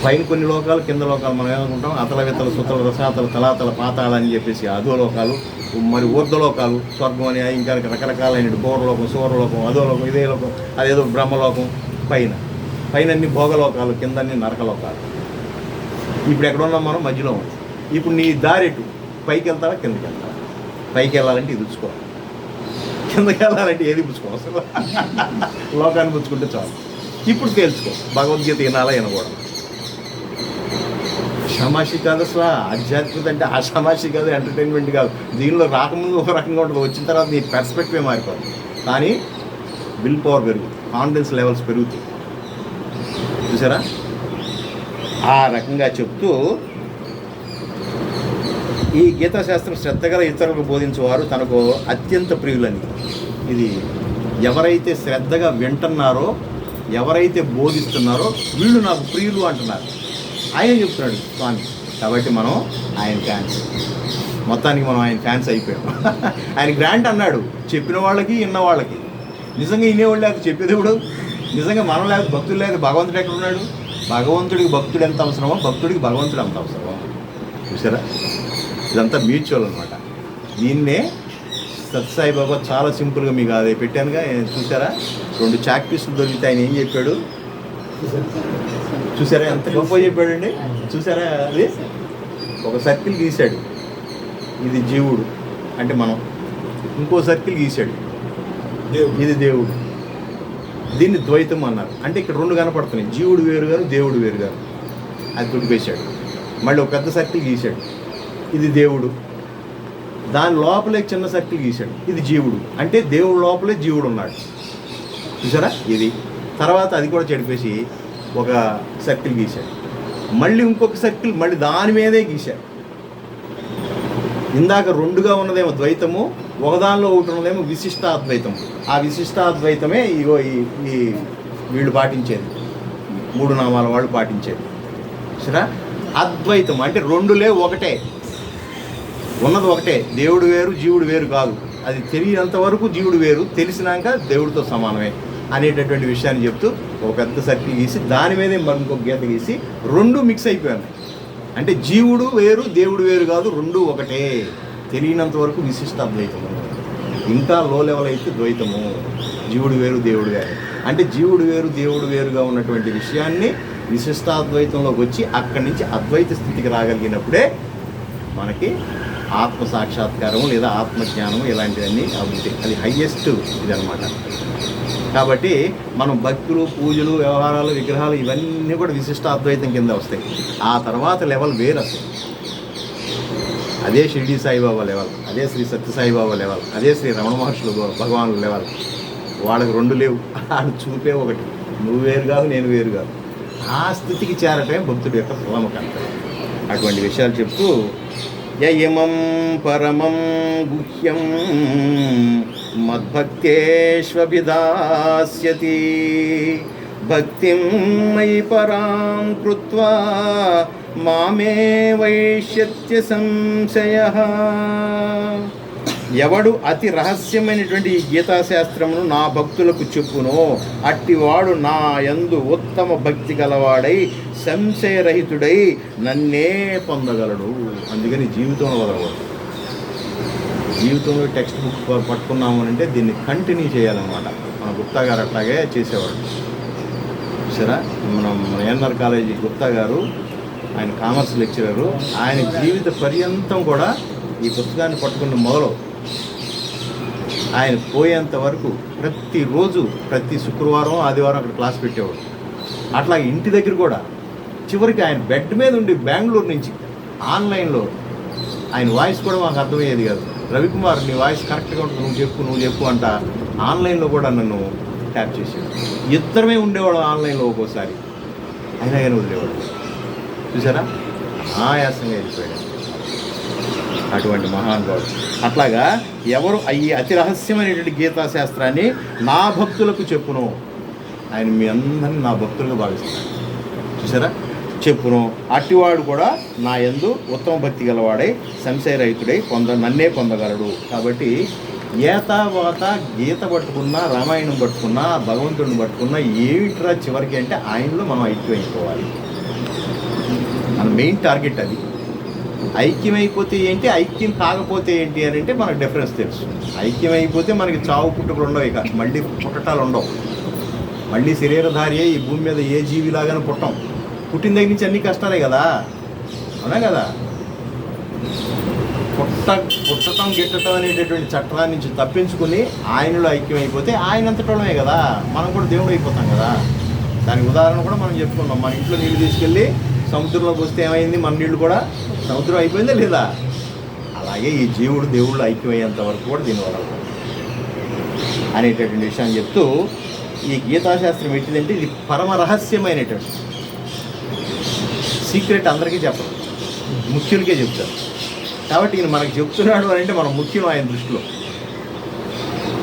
పైన కొన్ని లోకాలు, కింద లోకాలు. మనం ఏమనుకుంటాం అతల వితల సుతల రసాతల తలాతల పాతాళ అని చెప్పేసి అధోలోకాలు, మరి ఊర్ధ్వలోకాలు, స్వర్గం అని ఇంకా రకరకాలైన పూర్వలోకం, సూర్యలోకం, అధోలోకం, ఇదే లోకం, అదేదో బ్రహ్మలోకం. పైన అన్ని భోగలోకాలు, కింద అన్ని నరకలోకాలు. ఇప్పుడు ఎక్కడ ఉన్నాం మనం? మధ్యలో ఉన్నాం. ఇప్పుడు నీ దారెటు, పైకి వెళ్తావా కిందకి వెళ్తావా? పైకి వెళ్ళాలంటే ఇది పుచ్చుకోవాలి, కిందకి వెళ్ళాలంటే ఏది పుచ్చుకోవాలి? అసలు లోకాన్ని పుచ్చుకుంటే చాలు. ఇప్పుడు తేల్చుకో, భగవద్గీత వినాలా వినకూడదు. ఆషామాషి కాదు అసలు. ఆధ్యాత్మికత అంటే ఆషామాషి కాదు, ఎంటర్టైన్మెంట్ కాదు. దీనిలో రాకముందు ఒక రకంగా ఉంటుంది, వచ్చిన తర్వాత నీ పర్స్పెక్టివ్ మారిపోతుంది. కానీ విల్ పవర్ పెరుగుతుంది, కాన్ఫిడెన్స్ లెవెల్స్ పెరుగుతాయి. చూసారా? ఆ రకంగా చెప్తూ ఈ గీతాశాస్త్రం శ్రద్ధగల ఇతరులకు బోధించేవారు తనకు అత్యంత ప్రియులని. ఇది ఎవరైతే శ్రద్ధగా వింటున్నారో, ఎవరైతే బోధిస్తున్నారో వీళ్ళు నాకు ప్రియులు అంటున్నారు. ఆయన చెప్తున్నాడు స్వామి. కాబట్టి మనం ఆయన ఫ్యాన్స్. మొత్తానికి మనం ఆయన ఫ్యాన్స్ అయిపోయాం. ఆయన గ్రాంట్ అన్నాడు, చెప్పిన వాళ్ళకి విన్న వాళ్ళకి. నిజంగా వినేవాళ్ళు లేకపోతే చెప్పేది కూడా. నిజంగా మనం లేకపోతే భక్తులు లేకపోతే భగవంతుడు ఎక్కడ ఉన్నాడు? భగవంతుడికి భక్తుడు ఎంత అవసరమో భక్తుడికి భగవంతుడు అంత అవసరమో. చూసారా? ఇదంతా మ్యూచువల్ అనమాట. దీన్నే సత్సాయిబాబా చాలా సింపుల్గా మీకు అదే పెట్టానుగా, చూసారా? 2 చాక్ పీసులు దొరికితే ఆయన ఏం చెప్పాడు? చూసారా ఎంత గొప్ప చెప్పాడండి? చూసారా? అది ఒక సర్కిల్ గీశాడు, ఇది జీవుడు అంటే మనం. ఇంకో సర్కిల్ గీశాడు, ఇది దేవుడు. దీన్ని ద్వైతం అన్నారు. అంటే ఇక్కడ 2 కనపడుతున్నాయి, జీవుడు వేరు గారు, దేవుడు వేరు గారు. అది తుడిపేశాడు. మళ్ళీ ఒక పెద్ద సర్కిల్ గీశాడు, ఇది దేవుడు. దాని లోపలే చిన్న సర్కిల్ గీశాడు, ఇది జీవుడు. అంటే దేవుడు లోపలే జీవుడు ఉన్నాడు. చూసారా? ఇది తర్వాత అది కూడా చెడిపేసి ఒక సర్కిల్ గీశాడు. మళ్ళీ ఇంకొక సర్కిల్ మళ్ళీ దాని మీదే గీశాడు. ఇందాక 2గా ఉన్నదేమో ద్వైతము, ఒకదానిలో ఒకటి ఉన్నదేమో విశిష్టాద్వైతం. ఆ విశిష్టాద్వైతమే ఇగో ఈ వీళ్ళు పాటించేది, 3 నామాల వాళ్ళు పాటించేది. సరే? అద్వైతం అంటే 2లే ఒకటే, ఉన్నది ఒకటే. దేవుడు వేరు, జీవుడు వేరు కాదు. అది తెలియనంత వరకు జీవుడు వేరు, తెలిసినాక దేవుడితో సమానమే అనేటటువంటి విషయాన్ని చెప్తూ ఒక పెద్ద సర్కిల్ గీసి దాని మీదే మరి ఇంకొక గీత గీసి 2 మిక్స్ అయిపోయాయి. అంటే జీవుడు వేరు, దేవుడు వేరు కాదు, 2 ఒకటే. తెలియనంత వరకు విశిష్టాద్వైతము. ఇంకా లో లెవెల్ అయితే ద్వైతము, జీవుడు వేరు, దేవుడు వేరు. అంటే జీవుడు వేరు, దేవుడు వేరుగా ఉన్నటువంటి విషయాన్ని విశిష్టాద్వైతంలోకి వచ్చి అక్కడి నుంచి అద్వైత స్థితికి రాగలిగినప్పుడే మనకి ఆత్మ సాక్షాత్కారము లేదా ఆత్మజ్ఞానము ఇలాంటివన్నీ అవుతాయి. అది హయ్యెస్ట్ ఇదనమాట. కాబట్టి మనం భక్తులు, పూజలు, వ్యవహారాలు, విగ్రహాలు ఇవన్నీ కూడా విశిష్టాద్వైతం కింద వస్తాయి. ఆ తర్వాత లెవెల్ వేరు అసలు. అదే షిరిడి సాయిబాబా లెవెల్, అదే శ్రీ సత్యసాయిబాబా లెవెల్, అదే శ్రీ రమణ మహర్షులు భగవానుల లెవెల్. వాళ్ళకి 2 లేవు, వాళ్ళు చూపే ఒకటి. నువ్వు వేరు కాదు, నేను వేరు కాదు. ఆ స్థితికి చేరటమే భక్తుడి యొక్క ప్రథమకంట. అటువంటి విషయాలు చెప్తూ యయమం పరమం గుహ్యం మద్భక్తేష్వభిదాస్యతి భక్తిం మయి పరాం కృత్వా మామే వైష్యత్య సంశయః. ఎవడు అతి రహస్యమైనటువంటి ఈ గీతాశాస్త్రమును నా భక్తులకు చెప్పునో అట్టివాడు నా యందు ఉత్తమ భక్తి గలవాడై సంశయరహితుడై నన్నే పొందగలడు. అందుకని జీవితంలో వదలకూడదు. జీవితంలో టెక్స్ట్ బుక్ పట్టుకున్నాము అంటే దీన్ని కంటిన్యూ చేయాలన్నమాట. మన గుప్తా గారు అట్లాగే చేసేవాడు. సరే, మన ఎన్ఆర్ కాలేజీ గుప్తా గారు, ఆయన కామర్స్ లెక్చరరు. ఆయన జీవిత పర్యంతం కూడా ఈ పుస్తకాన్ని పట్టుకున్న మొదలు ఆయన పోయేంత వరకు ప్రతిరోజు, ప్రతి శుక్రవారం, ఆదివారం అక్కడ క్లాస్ పెట్టేవాడు. అట్లా ఇంటి దగ్గర కూడా చివరికి ఆయన బెడ్ మీద ఉండి బెంగళూరు నుంచి ఆన్లైన్లో ఆయన వాయిస్ కూడా మాకు అర్థమయ్యేది కాదు. రవికుమార్, నీ వాయిస్ కరెక్ట్గా ఉంటుంది, నువ్వు చెప్పు అంట ఆన్లైన్లో కూడా నన్ను ట్యాప్ చేసాడు. ఇద్దరమే ఉండేవాడు ఆన్లైన్లో ఒక్కోసారి, అయినా కానీ వదిలేవాడు. చూసారా? ఆయాసంగా వెళ్ళిపోయాడు అటువంటి మహానుభావుడు. అట్లాగా ఎవరు ఈ అతి రహస్యమైనటువంటి గీతాశాస్త్రాన్ని నా భక్తులకు చెప్పును, ఆయన మీ అందరినీ నా భక్తులుగా భావిస్తున్నాడు. చూసారా? చెప్పును అట్టివాడు కూడా నా యందు ఉత్తమ భక్తి గలవాడై సంశయరహితుడై నన్నే పొందగలడు. కాబట్టి ఏతావాత గీత పట్టుకున్నా, రామాయణం పట్టుకున్నా, భగవంతుడిని పట్టుకున్నా ఏమిట్రా చివరికి అంటే ఆయనలో మనం ఐక్యం అయిపోవాలి. మన మెయిన్ టార్గెట్ అది. ఐక్యమైపోతే ఏంటి, ఐక్యం కాకపోతే ఏంటి అని అంటే మనకు డిఫరెన్స్ తెలుసు. ఐక్యమైపోతే మనకి చావు పుట్టుకలు ఉండవు, ఇక మళ్ళీ పుట్టటాలు ఉండవు. మళ్ళీ శరీరధారి ఈ భూమి మీద ఏ జీవిలాగానే పుట్టం. పుట్టిన దగ్గర నుంచి అన్ని కష్టాలే కదా, అవునా కదా. పుట్టటం గిట్టటం అనేటటువంటి చట్టాల నుంచి తప్పించుకుని ఆయనలో ఐక్యమైపోతే ఆయన అంతటమే కదా, మనం కూడా దేవుడు అయిపోతాం కదా. దానికి ఉదాహరణ కూడా మనం చెప్పుకున్నాం. మన ఇంట్లో నీళ్ళు తీసుకెళ్ళి సముద్రంలోకి వస్తే ఏమైంది, మన నీళ్ళు కూడా సముద్రం అయిపోయిందా లేదా. అలాగే ఈ జీవుడు దేవుళ్ళు ఐక్యమయ్యేంత వరకు కూడా దీనివల్ల అనేటటువంటి విషయాన్ని చెప్తూ, ఈ గీతాశాస్త్రం ఏంటిదంటే ఇది పరమ రహస్యమైనటువంటి సీక్రెట్. అందరికీ చెప్పరు, ముఖ్యులకే చెప్తారు. కాబట్టి ఈయన మనకు చెప్తున్నాడు అని అంటే మనం ముఖ్యం ఆయన దృష్టిలో.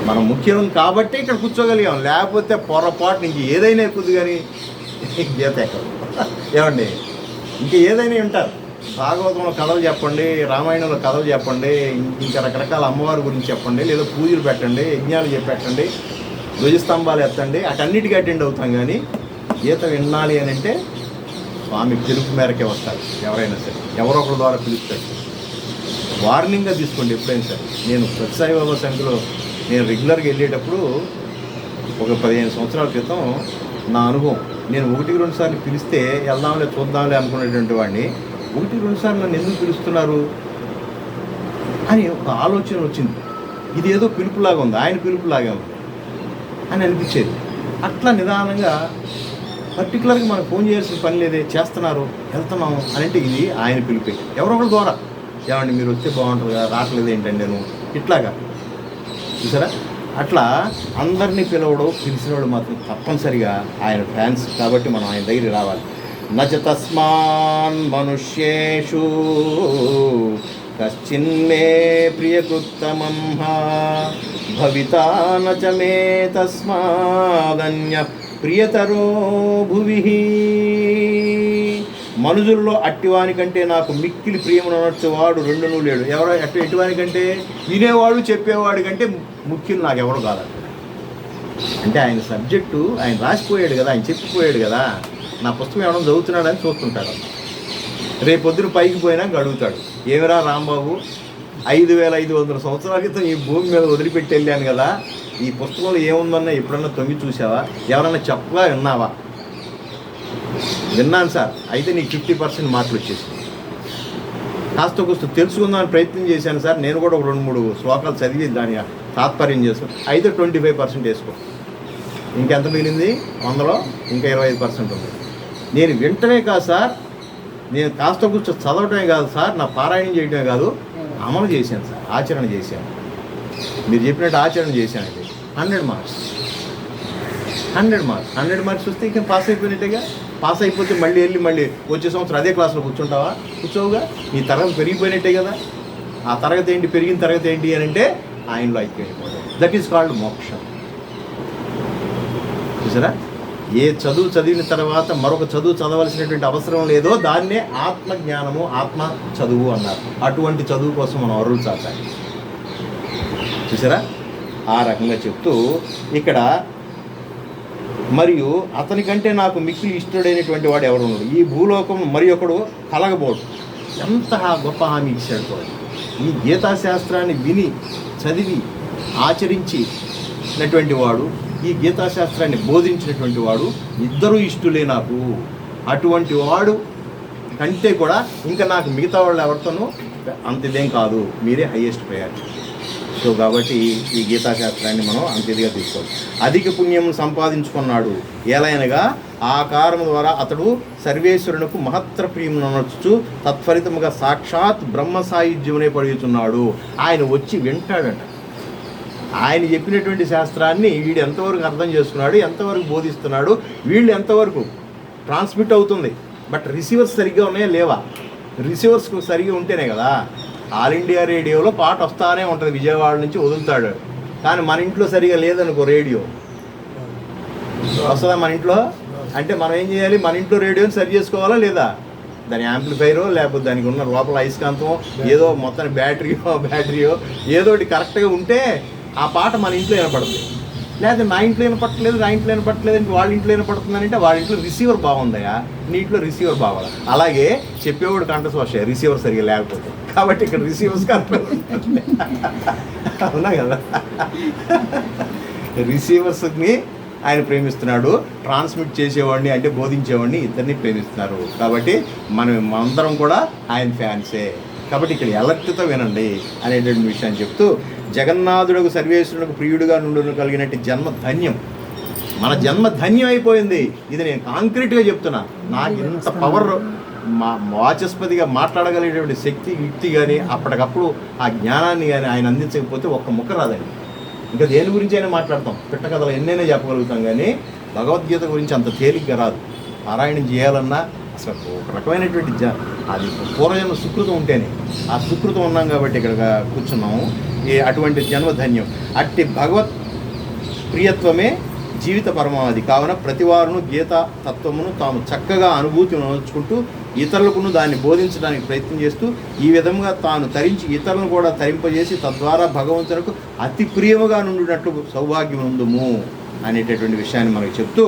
మనం ముఖ్యం కాబట్టి ఇక్కడ కూర్చోగలిగాం, లేకపోతే పొరపాటు నుంచి ఏదైనా ఎక్కుద్ది కానీ గీత ఎక్కదు. ఏమండి, ఇంకా ఏదైనా ఉంటారు. భాగవతంలో కథలు చెప్పండి, రామాయణంలో కథలు చెప్పండి, ఇంకా రకరకాల అమ్మవారి గురించి చెప్పండి, లేదా పూజలు పెట్టండి, యజ్ఞాలు చెప్పండి, ధ్వజస్తంభాలు ఎత్తండి, అటన్నిటికీ అటెండ్ అవుతాం. కానీ గీత వినాలి అని అంటే స్వామి పిలుపు మేరకే వస్తారు. ఎవరైనా సరే ఎవరో ఒకరి ద్వారా పిలుస్తారు. వార్నింగ్గా తీసుకోండి ఎప్పుడైనా సరే. నేను సత్యసాయిబాబా సంఖ్యలో నేను రెగ్యులర్గా వెళ్ళేటప్పుడు ఒక 15 సంవత్సరాల క్రితం నా అనుభవం, నేను 1-2 సార్లు పిలిస్తే వెళ్దాంలే చూద్దాంలే అనుకునేటువంటి వాడిని 1-2 సార్లు నన్ను ఎందుకు పిలుస్తున్నారు అని ఒక ఆలోచన వచ్చింది. ఇది ఏదో పిలుపులాగా ఉంది, ఆయన పిలుపులాగా ఉంది అని అనిపించేది. అట్లా నిదానంగా పర్టికులర్గా మనకు ఫోన్ చేయాల్సిన పని లేదే, చేస్తున్నారు, వెళ్తున్నాము అని అంటే ఇది ఆయన పిలిపే. ఎవరొకరి ద్వారా, ఏమండి మీరు వస్తే బాగుంటుంది కదా, రావట్లేదు ఏంటండి నేను, ఇట్లాగా చూసారా. అట్లా అందరినీ పిలిచిన వాళ్ళు మాత్రం తప్పనిసరిగా ఆయన ఫ్యాన్స్ కాబట్టి మనం ఆయన దగ్గరికి రావాలి. నచ తస్మాన్ మనుష్యేషు కశ్చిన్మే ప్రియకృత్తమం భవితా నచ మే తస్మాదన్య ప్రియతరో భువి. మనుషుల్లో అట్టివాని కంటే నాకు మిక్కిలి ప్రియమునొచ్చు వాడు రెండునూ లేడు. ఎవరో ఎట్టివాని కంటే, వినేవాడు చెప్పేవాడి కంటే ముఖ్యులు నాకు ఎవరు కాదంట. అంటే ఆయన సబ్జెక్టు ఆయన రాసిపోయాడు కదా, ఆయన చెప్పిపోయాడు కదా. నా పుస్తకం ఎవరైనా చదువుతున్నాడని చూస్తుంటాడు. రేపొద్దున పైకి పోయినా అడుగుతాడు, ఏమిరా రాంబాబు 5500 సంవత్సరాల క్రితం ఈ భూమి మీద వదిలిపెట్టి వెళ్ళాను కదా, ఈ పుస్తకంలో ఏముందన్నా ఎప్పుడన్నా తొంగి చూసావా, ఎవరన్నా చెప్పగా విన్నావా? విన్నాను సార్, అయితే నీకు 50% మార్కులు వచ్చేసింది. కాస్త కొంత తెలుసుకుందామని ప్రయత్నం చేశాను సార్, నేను కూడా ఒక 2-3 శ్లోకాలు చదివి దాని తాత్పర్యం చేసుకుని అయితే 25% వేసుకో. ఇంకెంత మిగిలింది? 100లో ఇంకా 25% ఉంది. నేను వింటమే కాదు సార్, నేను కాస్త కూర్చో చదవటమే కాదు సార్, నా పారాయణం చేయడమే కాదు, అమలు చేశాను సార్, ఆచరణ చేశాను. మీరు చెప్పినట్టు ఆచరణ చేశానండి. 100 మార్క్స్ 100 మార్క్స్ వస్తే ఇంకా పాస్ అయిపోయినట్టుగా. పాస్ అయిపోతే మళ్ళీ వచ్చే సంవత్సరం అదే క్లాస్లో కూర్చుంటావా? కూర్చోవుగా. నీ తరగతి పెరిగిపోయినట్టే కదా. ఆ తరగతి ఏంటి, పెరిగిన తరగతి ఏంటి అని అంటే ఆయనలో ఐక్యమైపోవడం. దట్ ఈస్ కాల్డ్ మోక్షం. చూసారా, ఏ చదువు చదివిన తర్వాత మరొక చదువు చదవలసినటువంటి అవసరం లేదో దాన్నే ఆత్మజ్ఞానము, ఆత్మ చదువు అన్నారు. అటువంటి చదువు కోసం మనం అరులు చాచాలి. చూసారా, ఆ రకంగా చెప్తూ ఇక్కడ మరియు అతనికంటే నాకు మిక్కిలి ఇష్టడైనటువంటి వాడు ఎవరు ఉన్నాడు, ఈ భూలోకం మరి ఒకడు కలగబోడు. ఎంత గొప్ప హామీ ఇచ్చాడు కూడా. ఈ గీతాశాస్త్రాన్ని విని చదివి ఆచరించినటువంటి వాడు, ఈ గీతాశాస్త్రాన్ని బోధించినటువంటి వాడు, ఇద్దరు ఇష్టలే నాకు. అటువంటి వాడు కంటే కూడా ఇంకా నాకు మిగతా వాళ్ళు ఎవరితోనూ అంత ఇదేం కాదు, మీరే హయ్యెస్ట్ ప్రయారిటీ. సో కాబట్టి ఈ గీతాశాస్త్రాన్ని మనం అంత ఇదిగా తీసుకోవాలి. అధిక పుణ్యం సంపాదించుకున్నాడు, ఎలాగనగా ఆ కారణం ద్వారా అతడు సర్వేశ్వరునికి మహత్తర ప్రియమును అనొచ్చు, తత్ఫలితముగా సాక్షాత్ బ్రహ్మ సాయుధ్యమునే పడుతున్నాడు. ఆయన వచ్చి వింటాడట. ఆయన చెప్పినటువంటి శాస్త్రాన్ని వీడు ఎంతవరకు అర్థం చేసుకున్నాడు, ఎంతవరకు బోధిస్తున్నాడు, వీళ్ళు ఎంతవరకు ట్రాన్స్మిట్ అవుతుంది. బట్ రిసీవర్స్ సరిగ్గా ఉన్నాయా లేవా? రిసీవర్స్ సరిగ్గా ఉంటేనే కదా. ఆల్ ఇండియా రేడియోలో పాట వస్తానే ఉంటుంది, విజయవాడ నుంచి వదులుతాడు. కానీ మన ఇంట్లో సరిగా లేదనుకో, రేడియో వస్తుందా మన ఇంట్లో? అంటే మనం ఏం చేయాలి, మన ఇంట్లో రేడియోని సరి చేసుకోవాలా లేదా? దాని యాంప్లిఫైరో లేకపోతే దానికి ఉన్న లోపల అయస్కాంతం ఏదో మొత్తానికి బ్యాటరీయో ఏదో ఒకటి కరెక్ట్గా ఉంటే ఆ పాట మన ఇంట్లో వినపడుతుంది. లేదా నా ఇంట్లో వినపట్టలేదు, నా ఇంట్లో వినపట్టలేదు అంటే వాళ్ళ ఇంట్లో వినపడుతుందంటే వాళ్ళ ఇంట్లో రిసీవర్ బాగుందయా, నీ ఇంట్లో రిసీవర్ బాగాలి. అలాగే చెప్పేవాడు కంఠస్వాష, రిసీవర్ సరిగా లేకపోతే. కాబట్టి ఇక్కడ రిసీవర్స్ అవునా కదా, రిసీవర్స్ని ఆయన ప్రేమిస్తున్నాడు, ట్రాన్స్మిట్ చేసేవాడిని అంటే బోధించేవాడిని ఇద్దరిని ప్రేమిస్తున్నారు. కాబట్టి అందరం కూడా ఆయన ఫ్యాన్సే. కాబట్టి ఇక్కడ ఎలర్ట్తో వినండి అనేటువంటి విషయాన్ని చెప్తూ, జగన్నాథుడుకు సర్వేశ్వరునికి ప్రియుడుగా నుండి కలిగినట్టు జన్మ ధన్యం. మన జన్మ ధన్యం అయిపోయింది. ఇది నేను కాంక్రీట్గా చెప్తున్నా. నాకు ఇంత పవర్, వాచస్పతిగా మాట్లాడగలిగేటువంటి శక్తి, యుక్తి కానీ అప్పటికప్పుడు ఆ జ్ఞానాన్ని కానీ ఆయన అందించకపోతే ఒక్క ముక్క రాదండి. ఇంకా దేని గురించి అయినా మాట్లాడతాం, పిట్ట కథలు ఎన్నైనా చెప్పగలుగుతాం, కానీ భగవద్గీత గురించి అంత తేలిగ్గా రాదు. పారాయణం చేయాలన్నా అసలు ఒక రకమైనటువంటి అది పూర్వజన్మ సుకృతం ఉంటేనే. ఆ సుకృతం ఉన్నాం కాబట్టి ఇక్కడ కూర్చున్నాము. అటువంటి జన్మధన్యం. అట్టి భగవత్ ప్రియత్వమే జీవిత పరమావధి. కావున ప్రతివారును గీతా తత్వమును తాము చక్కగా అనుభూతి నోచుకుంటూ ఇతరులకును దాన్ని బోధించడానికి ప్రయత్నం చేస్తూ ఈ విధంగా తాను తరించి ఇతరులను కూడా తరింపజేసి తద్వారా భగవంతునికి అతి ప్రియముగా నుండినట్లు సౌభాగ్యం ఉందుము అనేటటువంటి విషయాన్ని మనకు చెప్తూ,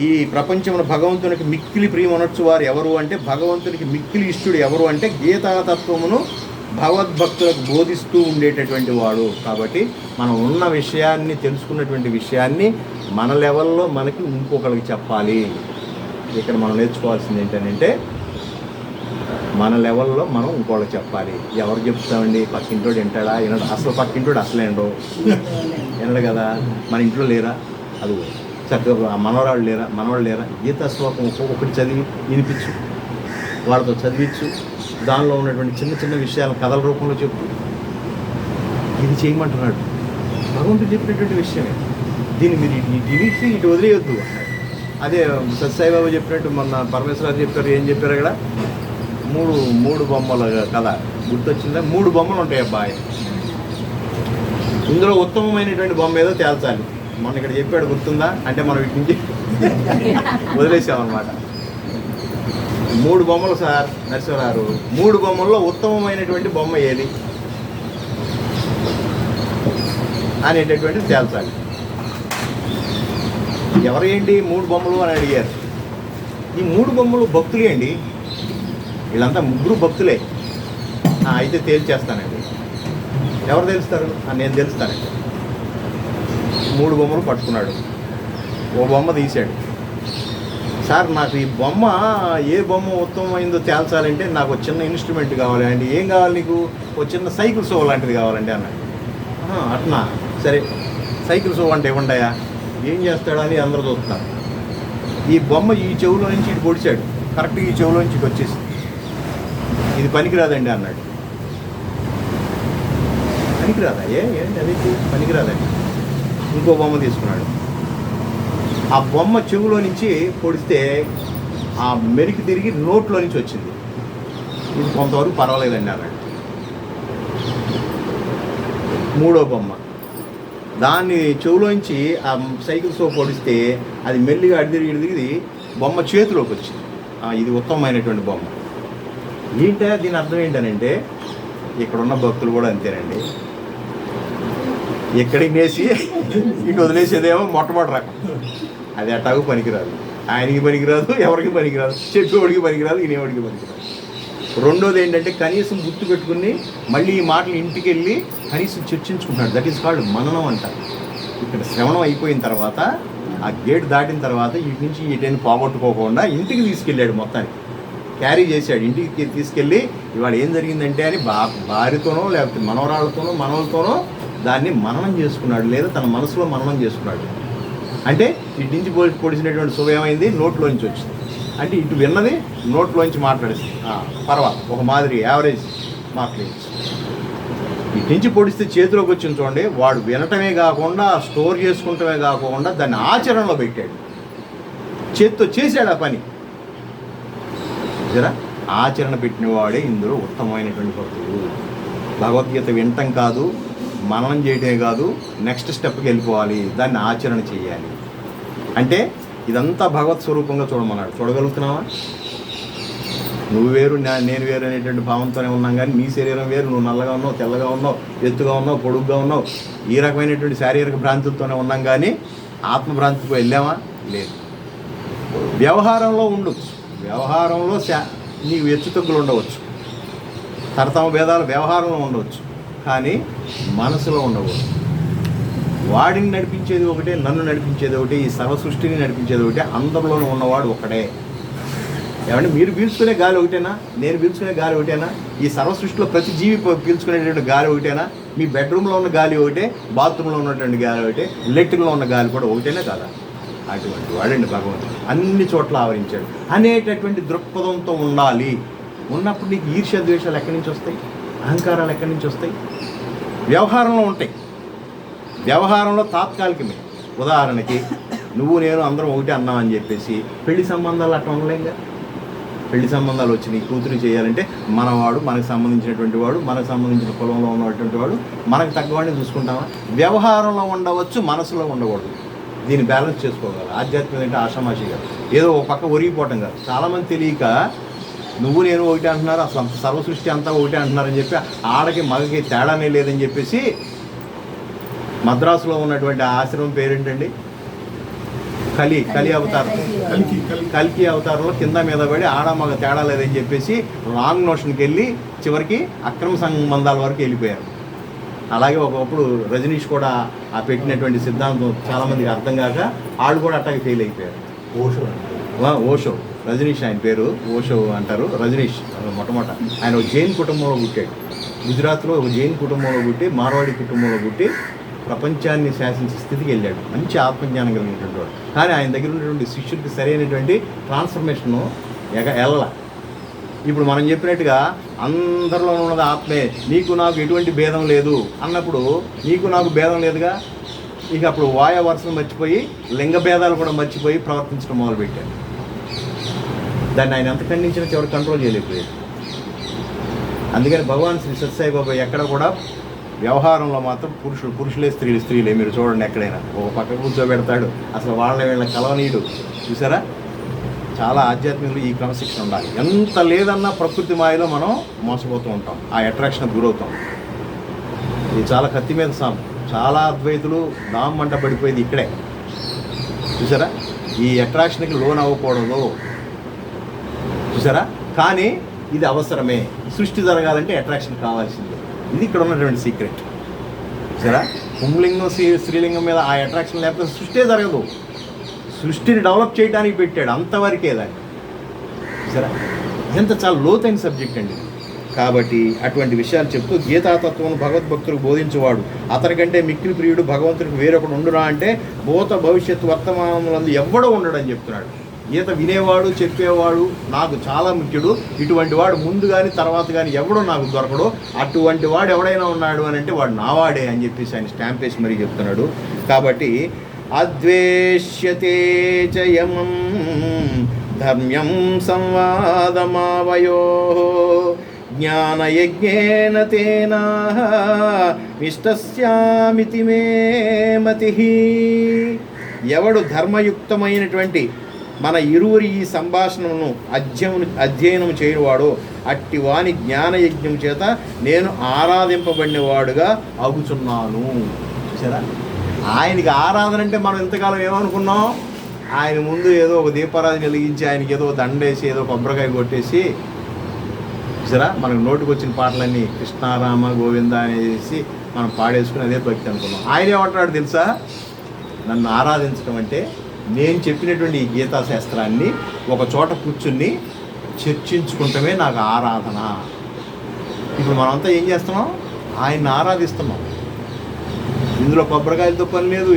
ఈ ప్రపంచంలో భగవంతునికి మిక్కిలి ప్రియమనొచ్చు వారు ఎవరు అంటే, భగవంతునికి మిక్కిలి ఇష్టడు ఎవరు అంటే గీతాతత్వమును భగవద్భక్తులకు బోధిస్తూ ఉండేటటువంటి వాడు. కాబట్టి మనం ఉన్న విషయాన్ని, తెలుసుకున్నటువంటి విషయాన్ని మన లెవెల్లో మనకి ఇంకొకరికి చెప్పాలి. ఇక్కడ మనం నేర్చుకోవాల్సింది ఏంటంటే, మన లెవెల్లో మనం ఇంకోళ్ళకి చెప్పాలి. ఎవరు చెప్తామండి, పక్కింటోడు వింటాడా, వినడు. అసలు పక్కింటోడు అసలు వినడు కదా. మన ఇంట్లో లేరా, అది చక్కగా మనవరాళ్ళు లేరా, గీతా శ్లోకం ఒక్కొక్కటి చదివి వినిపించు, వాళ్ళతో చదివించు, దానిలో ఉన్నటువంటి చిన్న చిన్న విషయాలను కథల రూపంలో చెప్పు. ఇది చేయమంటున్నాడు, భగవంతుడు చెప్పినటువంటి విషయమే. దీన్ని మీరు ఇటు ఇటు వదిలేయొద్దు అన్నాడు. అదే సత్యసాయిబాబా చెప్పినట్టు మొన్న పరమేశ్వరరావు చెప్పారు. ఏం చెప్పారు అక్కడ, మూడు బొమ్మల కథ గుర్తొచ్చిందా? 3 బొమ్మలు ఉంటాయి అబ్బాయి, ఇందులో ఉత్తమమైనటువంటి బొమ్మ ఏదో తేల్చాలి. మొన్న ఇక్కడ చెప్పాడు, గుర్తుందా? అంటే మనం ఇటు నుంచి వదిలేసామన్నమాట. 3 బొమ్మలు సార్ నరసింహారావు, 3 బొమ్మల్లో ఉత్తమమైనటువంటి బొమ్మ ఏది అనేటటువంటిది తేల్చాలి. ఎవరు ఏంటి 3 బొమ్మలు అని అడిగారు. ఈ 3 బొమ్మలు భక్తులే అండి, వీళ్ళంతా 3 భక్తులే. అయితే తేల్చేస్తానండి. ఎవరు తెలుస్తారు? నేను తెలుస్తానండి. 3 బొమ్మలు పట్టుకున్నాడు, ఓ బొమ్మ తీశాడు. సార్ నాకు ఈ బొమ్మ ఏ బొమ్మ ఉత్తమమైందో తేల్చాలంటే నాకు ఒక చిన్న ఇన్స్ట్రుమెంట్ కావాలి అండి. ఏం కావాలి నీకు? ఒక చిన్న సైకిల్ షో లాంటిది కావాలండి అన్నాడు. అట్నా, సరే సైకిల్ షో అంటే ఇవ్వండియా. ఏం చేస్తాడని అందరూ చూస్తున్నారు. ఈ బొమ్మ ఈ చెవులో నుంచి ఇటు పొడిచాడు, కరెక్ట్గా ఈ చెవులో నుంచి ఇటు వచ్చేసి, ఇది పనికిరాదండి అన్నాడు. పనికిరాదా? ఏంటి అది పనికిరాదండి. ఇంకో బొమ్మ తీసుకున్నాడు. ఆ బొమ్మ చెవులో నుంచి పొడిస్తే ఆ మెరికి తిరిగి నోట్లో నుంచి వచ్చింది. ఇది కొంతవరకు పర్వాలేదండి అన్నాడు. 3వ బొమ్మ, దాన్ని చెవులోంచి ఆ సైకిల్ షో పొడిస్తే అది మెల్లిగా అడిదిరిగి బొమ్మ చేతిలోకి వచ్చింది. ఇది ఉత్తమమైనటువంటి బొమ్మ. ఏంటో దీని అర్థం ఏంటనంటే, ఇక్కడున్న భక్తులు కూడా అంతేనండి. ఎక్కడికి నేసి ఇటు వదిలేసేదేమో మొట్టమొదటి రకం. అది అట్టాగు పనికిరాదు, ఆయనకి పనికిరాదు, ఎవరికి పనికిరాదు, చెప్పేవాడికి పనికిరాదు, వినేవాడికి పనికిరాదు. రెండోది ఏంటంటే, కనీసం గుర్తు పెట్టుకుని మళ్ళీ ఈ మాటలు ఇంటికి వెళ్ళి కనీసం చర్చించుకుంటున్నాడు. దట్ ఈస్ కాల్డ్ మననం అంటారు. ఇక్కడ శ్రవణం అయిపోయిన తర్వాత, ఆ గేట్ దాటిన తర్వాత ఇటు నుంచి ఇటైనా పోగొట్టుకోకుండా ఇంటికి తీసుకెళ్ళాడు. మొత్తానికి క్యారీ చేశాడు. ఇంటికి తీసుకెళ్ళి ఇవాళ ఏం జరిగిందంటే అని భార్యతోనో లేకపోతే మనవరాళ్ళతోనో మనవలతోనో దాన్ని మననం చేసుకున్నాడు, లేదా తన మనసులో మననం చేసుకున్నాడు. అంటే ఇటు నుంచి పొడిచినటువంటి శుభ ఏమైంది, నోట్లోంచి వచ్చింది. అంటే ఇటు విన్నది నోట్లోంచి మాట్లాడేసి పర్వాలేదు, ఒక మాదిరి యావరేజ్ మాట్లాడేసి. ఇటు నుంచి పొడిస్తే చేతిలోకి వచ్చింది చూడండి, వాడు వినటమే కాకుండా స్టోర్ చేసుకుంటమే కాకుండా దాన్ని ఆచరణలో పెట్టాడు. చేతితో చేశాడు ఆ పని. జరా ఆచరణ పెట్టిన వాడే ఇందులో ఉత్తమమైనటువంటి భక్తుడు. భగవద్గీత వినటం కాదు, మననం చేయటమే కాదు, నెక్స్ట్ స్టెప్కి వెళ్ళిపోవాలి, దాన్ని ఆచరణ చేయాలి. అంటే ఇదంతా భగవత్ స్వరూపంగా చూడమన్నాడు. చూడగలుగుతున్నావా? నువ్వు వేరు నేను వేరు అనేటువంటి భావంతోనే ఉన్నాం, కానీ నీ శరీరం వేరు, నువ్వు నల్లగా ఉన్నావు, తెల్లగా ఉన్నావు, ఎత్తుగా ఉన్నావు, పొడుగ్గా ఉన్నావు, ఈ రకమైనటువంటి శారీరక భ్రాంతులతోనే ఉన్నాం, కానీ ఆత్మభ్రాంతికి వెళ్ళామా? లేదు. వ్యవహారంలో ఉండొచ్చు, వ్యవహారంలో నీకు హెచ్చుతగ్గులు ఉండవచ్చు, తరతమ భేదాలు వ్యవహారంలో ఉండవచ్చు, కానీ మనసులో ఉండకూడదు. వాడిని నడిపించేది ఒకటే, నన్ను నడిపించేది ఒకటి, ఈ సర్వ సృష్టిని నడిపించేది ఒకటే, అందరిలోనూ ఉన్నవాడు ఒకటే. ఏమంటే మీరు పీల్చుకునే గాలి ఒకటేనా? నేను పీల్చుకునే గాలి ఒకటేనా? ఈ సర్వ సృష్టిలో ప్రతి జీవి పీల్చుకునేటువంటి గాలి ఒకటేనా? మీ బెడ్రూమ్లో ఉన్న గాలి ఒకటే, బాత్రూంలో ఉన్నటువంటి గాలి ఒకటే, ఎలక్ట్రిక్లో ఉన్న గాలి కూడా ఒకటేనే కదా? అటువంటి వాడండి భగవంతుడు, అన్ని చోట్ల ఆవరించాడు అనేటటువంటి దృక్పథంతో ఉండాలి. ఉన్నప్పుడు నీకు ఈర్ష్య ద్వేషాలు ఎక్కడి నుంచి వస్తాయి? అహంకారాలు ఎక్కడి నుంచి వస్తాయి? వ్యవహారంలో ఉంటాయి. వ్యవహారంలో తాత్కాలికమే. ఉదాహరణకి నువ్వు నేను అందరం ఒకటే అన్నామని చెప్పేసి పెళ్లి సంబంధాలు అట్లా ఉండలేంగా. పెళ్లి సంబంధాలు వచ్చి నీ కూతురు చేయాలంటే మనవాడు, మనకు సంబంధించినటువంటి వాడు, మనకు సంబంధించిన కులంలో ఉన్నటువంటి వాడు, మనకు తగ్గవాడిని చూసుకుంటామా? వ్యవహారంలో ఉండవచ్చు, మనసులో ఉండకూడదు. దీన్ని బ్యాలెన్స్ చేసుకోగలరు. ఆధ్యాత్మికత అంటే ఆషామాషిగా ఏదో ఒక పక్క ఒరిగిపోవటం కాదు. చాలామంది తెలియక నువ్వు నేను ఒకటే అంటున్నారు, అసలు సర్వ సృష్టి అంతా ఒకటే అంటున్నారని చెప్పి ఆడకి మగకి తేడానే లేదని చెప్పేసి మద్రాసులో ఉన్నటువంటి ఆశ్రమం పేరేంటండి? కలి అవతారం. కల్కి అవతారంలో కింద మీద పడి ఆడ మగ తేడా లేదని చెప్పేసి రాంగ్ నోషన్కి వెళ్ళి చివరికి అక్రమ సంబంధాల వరకు వెళ్ళిపోయారు. అలాగే ఒకప్పుడు రజనీష్ కూడా ఆ పెట్టినటువంటి సిద్ధాంతం చాలామందికి అర్థం కాక వాళ్ళు కూడా అట్టాగే ఫెయిల్ అయిపోయారు. ఓషో రజనీష్ ఆయన పేరు, ఓషో అంటారు. రజనీష్ మొట్టమొదట ఆయన ఒక జైన్ కుటుంబంలో పుట్టాడు. గుజరాత్లో ఒక జైన్ కుటుంబంలో పుట్టి, మార్వాడి కుటుంబంలో పుట్టి ప్రపంచాన్ని శాసించే స్థితికి వెళ్ళాడు. మంచి ఆత్మజ్ఞానం కలిగినటువంటి వాడు. కానీ ఆయన దగ్గర ఉన్నటువంటి శిష్యుడికి సరైనటువంటి ట్రాన్స్ఫర్మేషను వెళ్ళాల. ఇప్పుడు మనం చెప్పినట్టుగా అందరిలో ఉన్నది ఆత్మే, నీకు నాకు ఎటువంటి భేదం లేదు అన్నప్పుడు నీకు నాకు భేదం లేదుగా. ఇక అప్పుడు వాయా వరుసను మర్చిపోయి లింగ భేదాలు కూడా మర్చిపోయి ప్రవర్తించడం మొదలుపెట్టాడు. దాన్ని ఆయన ఎంత ఖండించినా చివరికి కంట్రోల్ చేయలేకపోయాడు. అందుకని భగవాన్ శ్రీ సత్యసాయి బాబా ఎక్కడ కూడా వ్యవహారంలో మాత్రం పురుషులే స్త్రీలే. మీరు చూడండి, ఎక్కడైనా ఒక పక్క కూర్చోబెడతాడు, అసలు వీళ్ళ కలవనీయుడు. చూసారా? చాలా ఆధ్యాత్మికలు ఈ క్రమశిక్షణ ఉండాలి. ఎంత లేదన్నా ప్రకృతి మాయలో మనం మోసపోతూ ఉంటాం, ఆ అట్రాక్షన్కి గురవుతాం. ఇది చాలా కత్తి మీద సాము. చాలా అద్వైతులు దామంట పడిపోయేది ఇక్కడే. చూసారా? ఈ అట్రాక్షన్కి లోన్ అవ్వకూడదు. చూసారా? కానీ ఇది అవసరమే. సృష్టి జరగాలంటే అట్రాక్షన్ కావాల్సిందే. ఇది ఇక్కడ ఉన్నటువంటి సీక్రెట్. చూసారా? పుంలింగం స్త్రీలింగం మీద ఆ అట్రాక్షన్ లేకపోతే సృష్టి జరగదు. సృష్టిని డెవలప్ చేయడానికి పెట్టాడు, అంతవరకే దాన్ని. చూసారా? ఎంత చాలా లోతైన సబ్జెక్ట్ అండి. కాబట్టి అటువంటి విషయాలు చెప్తూ గీతాతత్వం భగవద్భక్తులకు బోధించేవాడు అతనికంటే మిక్కిలి ప్రియుడు భగవంతుడికి వేరొకడు ఉండునా అంటే భూత భవిష్యత్తు వర్తమానములందు ఎవ్వడో ఉండడని చెప్తున్నాడు. గీత వినేవాడు, చెప్పేవాడు నాకు చాలా ముఖ్యుడు. ఇటువంటి వాడు ముందు కానీ తర్వాత కానీ ఎవడో నాకు దొరకడు. అటువంటి వాడు ఎవడైనా ఉన్నాడు అని అంటే వాడు నావాడే అని చెప్పేసి ఆయన స్టాంప్ వేసి మరీ చెప్తున్నాడు. కాబట్టి అద్వేష్యతే చయమం ధర్మ్యం సంవాదమావయో జ్ఞానయజ్ఞేన తేనా ఇష్టస్యామితి మే మతిః. ఎవడు ధర్మయుక్తమైనటువంటి మన ఇరువురి ఈ సంభాషణను అధ్యయనం చేయవాడో అట్టి వాని జ్ఞానయజ్ఞం చేత నేను ఆరాధింపబడినవాడుగా అగుచున్నాను. చూసారా? ఆయనకి ఆరాధన అంటే మనం ఇంతకాలం ఏమనుకున్నాం? ఆయన ముందు ఏదో ఒక దీపారాధన వెలిగించి ఆయనకి ఏదో దండేసి ఏదో కొబ్బరికాయ కొట్టేసి, చూసారా, మనకు నోటికి వచ్చిన పాటలన్నీ కృష్ణారామ గోవింద అనేసి మనం పాడేసుకుని అదే భక్తి అనుకున్నాం. ఆయన ఏమంటున్నాడు తెలుసా? నన్ను ఆరాధించడం అంటే నేను చెప్పినటువంటి ఈ గీతా శాస్త్రాన్ని ఒక చోట కూర్చుని చర్చించుకుంటమే నాకు ఆరాధన. ఇప్పుడు మనమంతా ఏం చేస్తున్నాం? ఆయన్ని ఆరాధిస్తున్నాం. ఇందులో కొబ్బరికాయలతో పని లేదు,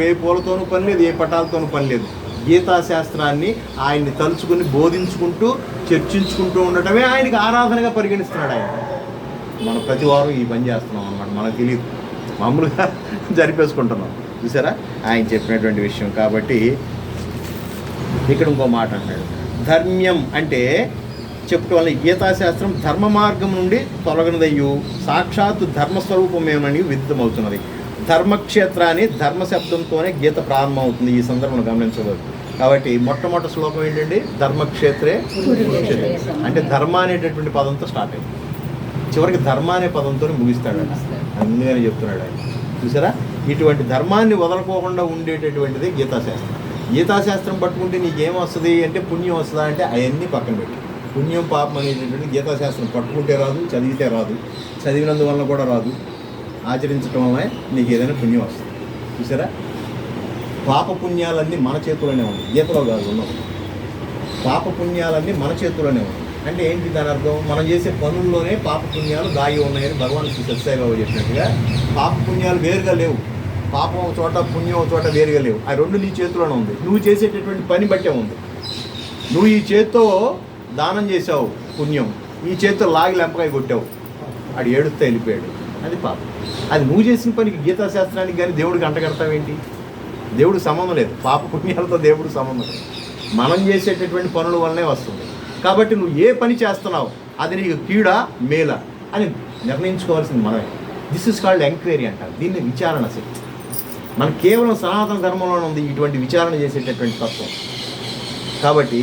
ఏ పూలతోనూ పని లేదు, ఏ పటాలతోనూ పని లేదు. గీతాశాస్త్రాన్ని ఆయన్ని తలుచుకుని బోధించుకుంటూ చర్చించుకుంటూ ఉండటమే ఆయనకి ఆరాధనగా పరిగణిస్తున్నాడు. ఆయన మనం ప్రతి వారం ఈ పని చేస్తున్నాం అన్నమాట. మనకు తెలియదు, మామూలుగా జరిపేసుకుంటున్నాం. చూసారా? ఆయన చెప్పినటువంటి విషయం. కాబట్టి ఇక్కడ ఇంకో మాట అంటాడు, ధర్మ్యం అంటే చెప్పటం వల్ల గీతాశాస్త్రం ధర్మ మార్గం నుండి తొలగినదయ్యు సాక్షాత్తు ధర్మస్వరూపమేమని విదితమవుతున్నది. ధర్మక్షేత్రాన్ని ధర్మశబ్దంతోనే గీత ప్రారంభమవుతుంది. ఈ సందర్భంలో గమనించవచ్చు. కాబట్టి మొట్టమొదటి శ్లోకం ఏంటండి? ధర్మక్షేత్రే కురుక్షేత్రే. అంటే ధర్మ అనేటటువంటి పదంతో స్టార్ట్ అయింది, చివరికి ధర్మ అనే పదంతో ముగిస్తాడు. అందుకని చెప్తున్నాడు ఆయన. చూసారా, ఇటువంటి ధర్మాన్ని వదలకోకుండా ఉండేటటువంటిది గీతాశాస్త్రం. గీతాశాస్త్రం పట్టుకుంటే నీకేం వస్తుంది అంటే పుణ్యం వస్తుందా అంటే అవన్నీ పక్కన పెట్టి, పుణ్యం పాపం అనేటటువంటి గీతాశాస్త్రం పట్టుకుంటే రాదు, చదివితే రాదు, చదివినందువల్ల కూడా రాదు, ఆచరించడం వల్ల నీకు ఏదైనా పుణ్యం వస్తుంది. చూసారా, పాప పుణ్యాలన్నీ మన చేతిలోనే ఉన్నాయి, గీతలో కాదు ఉన్నాం. పాప పుణ్యాలన్నీ మన చేతిలోనే ఉన్నాయి అంటే ఏంటి దాని అర్థం? మనం చేసే పనుల్లోనే పాప పుణ్యాలు దాగి ఉన్నాయని భగవాన్ శ్రీ సత్యసాయిబాబా చెప్పినట్టుగా పాప పుణ్యాలు వేరుగా లేవు, పాపం ఒక చోట పుణ్యం ఒక చోట వేరుగా లేవు. ఆ రెండు నీ చేతిలోనే ఉంది, నువ్వు చేసేటటువంటి పని బట్టే ఉంది. నువ్వు ఈ చేత్తో దానం చేసావు పుణ్యం, ఈ చేత్తో లాగి లెంపకాయ కొట్టావు, ఆడు ఏడుస్తే వెళ్ళిపోయాడు, అది పాపం. అది నువ్వు చేసిన పనికి గీతాశాస్త్రానికి కానీ దేవుడికి అంటగడతావేంటి? దేవుడికి సంబంధం లేదు, పాప పుణ్యాలతో దేవుడికి సంబంధం లేదు, మనం చేసేటటువంటి పనుల వల్లనే వస్తుంది. కాబట్టి నువ్వు ఏ పని చేస్తున్నావు అది నీకు కీడా మేలా అని నిర్ణయించుకోవాల్సింది మనమే. దిస్ ఇస్ కాల్డ్ ఎంక్వైరీ అంటారు దీన్ని, విచారణ శక్తి. మనకు కేవలం సనాతన ధర్మంలోనే ఉంది ఇటువంటి విచారణ చేసేటటువంటి తత్వం. కాబట్టి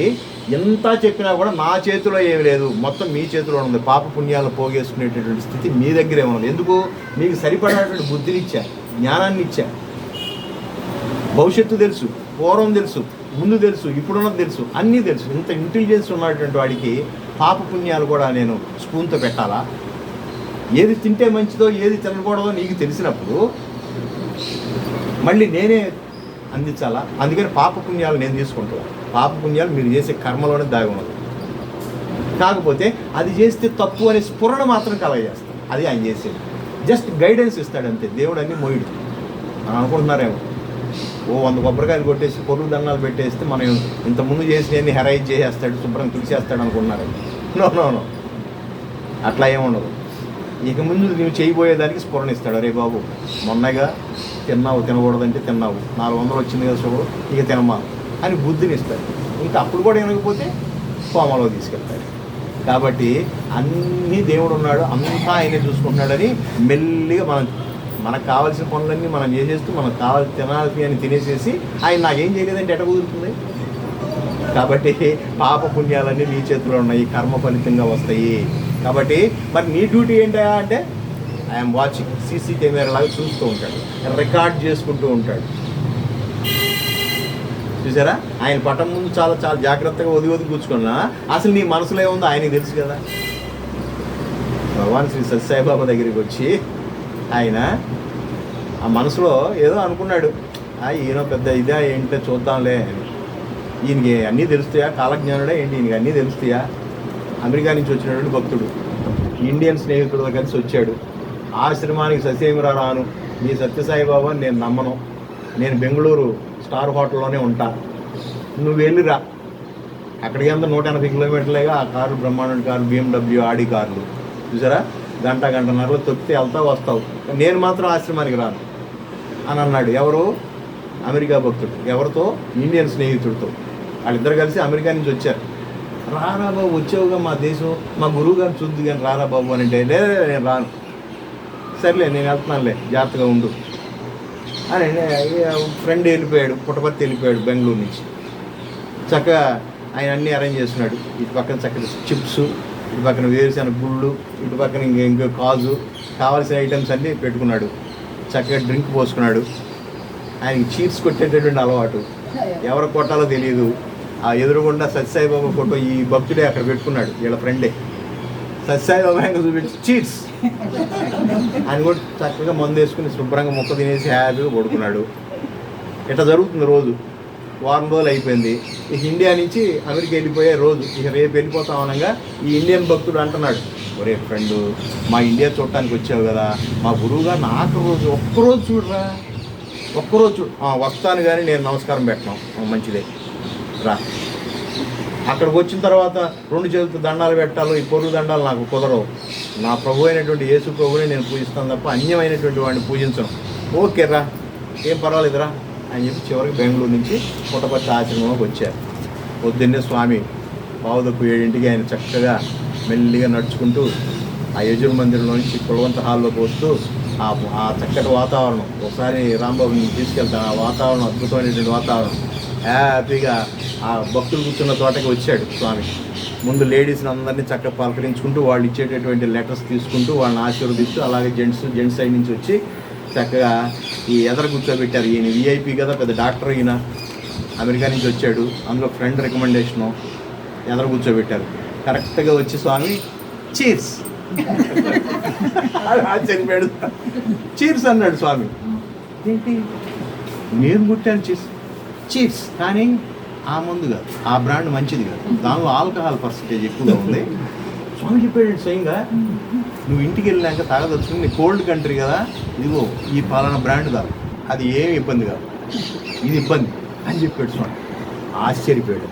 ఎంత చెప్పినా కూడా నా చేతిలో ఏమి లేదు, మొత్తం మీ చేతిలో ఉంది. పాప పుణ్యాలు పోగేసుకునేటటువంటి స్థితి మీ దగ్గరే ఉన్నది. ఎందుకు? మీకు సరిపడేటువంటి బుద్ధిని ఇచ్చా, జ్ఞానాన్ని ఇచ్చా, భవిష్యత్తు తెలుసు, పూర్వం తెలుసు, ముందు తెలుసు, ఇప్పుడున్నది తెలుసు, అన్నీ తెలుసు. ఇంత ఇంటెలిజెన్స్ ఉన్నటువంటి వాడికి పాప పుణ్యాలు కూడా నేను స్పూన్తో పెట్టాలా? ఏది తింటే మంచిదో ఏది తినకూడదో నీకు తెలిసినప్పుడు మళ్ళీ నేనే అందించాలా? అందుకని పాప పుణ్యాలు నేను తీసుకుంటాను. పాప పుణ్యాలు మీరు చేసే కర్మలోనే దాగి ఉన్నది. కాకపోతే అది చేస్తే తప్పు అనే స్ఫురణ మాత్రం కలగజేస్తాను, అది ఆయన చేసేది. జస్ట్ గైడెన్స్ ఇస్తాడు అంతే. దేవుడు అన్నీ మోయుడు అని అనుకుంటున్నారేమో. 100 కొబ్బరికాయలు కొట్టేసి పొరుగు దండాలు పెట్టేస్తే మనం ఇంతకుముందు చేసినవన్నీ హెరైజ్ చేసేస్తాడు, శుభ్రం తుడిచేస్తాడు అనుకుంటున్నారు. నో నో నో, అట్లా ఏముండదు. ఇక ముందు నువ్వు చేయబోయేదానికి స్ఫురణ ఇస్తాడు. అరే బాబు, మొన్నగా తిన్నావు, తినకూడదంటే తిన్నావు, 400 వచ్చింది కదా షుగర్, ఇక తినమా అని బుద్ధిని ఇస్తాడు. ఇంకా అప్పుడు కూడా వినకపోతే కోమలో తీసుకెళ్తాడు. కాబట్టి అన్నీ దేవుడు ఉన్నాడు, అంతా ఆయనే చూసుకుంటున్నాడని మెల్లిగా మనకు కావాల్సిన పనులన్నీ మనం చేసేస్తూ మనకు కావాలి తినాలి అని తినేసేసి ఆయన నాకేం చేయలేదంటే ఎట కుదురుతుంది? కాబట్టి పాప పుణ్యాలన్నీ నీ చేతిలో ఉన్నాయి, కర్మ ఫలితంగా వస్తాయి. కాబట్టి మరి నీ డ్యూటీ ఏంటా అంటే ఐఎమ్ వాచింగ్, సీసీ కెమెరా లాగా చూస్తూ ఉంటాడు, రికార్డ్ చేసుకుంటూ ఉంటాడు. చూసారా, ఆయన పటం ముందు చాలా చాలా జాగ్రత్తగా ఒదిగి కూర్చుకున్నా అసలు నీ మనసులో ఏముందో ఆయనకి తెలుసు కదా. భగవాన్ శ్రీ సత్యసాయిబాబా దగ్గరికి వచ్చి ఆయన ఆ మనసులో ఏదో అనుకున్నాడు, ఈయన పెద్ద ఇదా ఏంటో చూద్దాంలే అని. ఈయనకి అన్నీ తెలుస్తాయా? కాలజ్ఞానుడే ఏంటి, ఈయనకి అన్నీ తెలుస్తాయా? అమెరికా నుంచి వచ్చినటువంటి భక్తుడు, ఇండియన్ స్నేహితుడితో కలిసి వచ్చాడు. ఆశ్రమానికి ససేమిరా రాను, నీ సత్యసాయిబాబా నేను నమ్మను, నేను బెంగళూరు స్టార్ హోటల్లోనే ఉంటా, నువ్వు వెళ్ళిరా. అక్కడికి అంతా 180 కిలోమీటర్లేగా ఆ కార్లు, బ్రహ్మాండ కార్లు, BMW, ఆడి కార్లు. చూసారా, గంటన్నరలో తొక్కితే వెళ్తావు వస్తావు, నేను మాత్రం ఆశ్రమానికి రాను అని అన్నాడు. ఎవరు? అమెరికా భక్తుడు. ఎవరితో? ఇండియన్ స్నేహితుడితో. వాళ్ళిద్దరు కలిసి అమెరికా నుంచి వచ్చారు. రారా బాబు, వచ్చావుగా మా దేశం, మా గురువు గారిని చూద్దు కానీ రారా బాబు అని అంటే, లేదు నేను రాను. సర్లే నేను వెళ్తున్నానులే, జాగ్రత్తగా ఉండు అని ఫ్రెండ్ వెళ్ళిపోయాడు, పుట్టపర్తి వెళ్ళిపోయాడు బెంగళూరు నుంచి. చక్కగా ఆయన అన్నీ అరేంజ్ చేస్తున్నాడు. ఇటు పక్కన చక్కగా చిప్స్, ఇటు పక్కన వేరుశనగ గుళ్ళు, ఇటు పక్కన ఇంకో కాజు, కావాల్సిన ఐటమ్స్ అన్నీ పెట్టుకున్నాడు. చక్కగా డ్రింక్ పోసుకున్నాడు. ఆయనకి చీట్స్ కొట్టేటటువంటి అలవాటు, ఎవరు కొట్టాలో తెలియదు. ఆ ఎదురుగుండా సత్యసాయిబాబా ఫోటో ఈ భక్తుడే అక్కడ పెట్టుకున్నాడు, వీళ్ళ ఫ్రెండే. సత్యసాయిబాబా ఆయన చూపించి చీట్స్ ఆయన కూడా చక్కగా మందు వేసుకుని శుభ్రంగా ముక్క తినేసి హ్యాపీగా పడుకున్నాడు. ఇట్లా జరుగుతుంది రోజు. వారం రోజులు అయిపోయింది. ఇక ఇండియా నుంచి అమెరికా వెళ్ళిపోయే రోజు, ఇక రేపు వెళ్ళిపోతాం అనగా ఈ ఇండియన్ భక్తుడు అంటున్నాడు, ఒరే ఫ్రెండు, మా ఇండియా చూడటానికి వచ్చావు కదా, మా గురువుగా నాకు రోజు ఒక్కరోజు చూడరా, ఒక్కరోజు చూడు. వస్తాను కానీ నేను నమస్కారం పెట్టను, మంచిదే రా. అక్కడికి వచ్చిన తర్వాత 2 చేతులతో దండాలు పెట్టాలో, ఈ పొరుగు దండాలు నాకు కుదరవు. నా ప్రభు అయినటువంటి యేసు ప్రభునే నేను పూజిస్తాను తప్ప అన్యమైనటువంటి వాడిని పూజించను. ఓకే రా, ఏం పర్వాలేదురా అని చెప్పి చివరికి బెంగళూరు నుంచి పుట్టపర్తి ఆశ్రమంలోకి వచ్చారు. పొద్దున్నే స్వామి 6:07 ఆయన చక్కగా మెల్లిగా నడుచుకుంటూ ఆ యజుర్ మందిరంలో నుంచి కులవంత హాల్లోకి వస్తూ ఆ చక్కటి వాతావరణం, ఒకసారి రాంబాబుని తీసుకెళ్తాను, ఆ వాతావరణం అద్భుతమైనటువంటి వాతావరణం. హ్యాపీగా ఆ భక్తులు కూర్చున్న తోటకి వచ్చాడు స్వామి. ముందు లేడీస్ని అందరినీ చక్కగా పలకరించుకుంటూ వాళ్ళు ఇచ్చేటటువంటి లెటర్స్ తీసుకుంటూ వాళ్ళని ఆశీర్వదిస్తూ, అలాగే జెంట్స్ సైడ్ నుంచి వచ్చి చక్కగా ఈ ఎదర కూర్చోబెట్టారు. ఈయన విఐపి కదా, పెద్ద డాక్టర్, ఈయన అమెరికా నుంచి వచ్చాడు, అందులో ఫ్రెండ్ రికమెండేషను, ఎదర కూర్చోబెట్టారు. కరెక్ట్గా వచ్చి స్వామి చీర్స్ చనిపోయాడు. చీర్స్ అన్నాడు స్వామి. ఏంటి నేను కుట్టాను చీర్స్, కానీ ఆ మందు కాదు, ఆ బ్రాండ్ మంచిది కాదు, దానిలో ఆల్కహాల్ పర్సంటేజ్ ఎక్కువగా ఉంది. స్వామి చెప్పాడు స్వయంగా, నువ్వు ఇంటికి వెళ్ళాక తాగదలుచుకుని, నీ కోల్డ్ కంట్రీ కదా, ఇదిగో ఈ పాలన బ్రాండ్ కాదు, అది ఏమి ఇబ్బంది కాదు, ఇది ఇబ్బంది అని చెప్పాడు స్వామి. ఆశ్చర్యపోయాడు.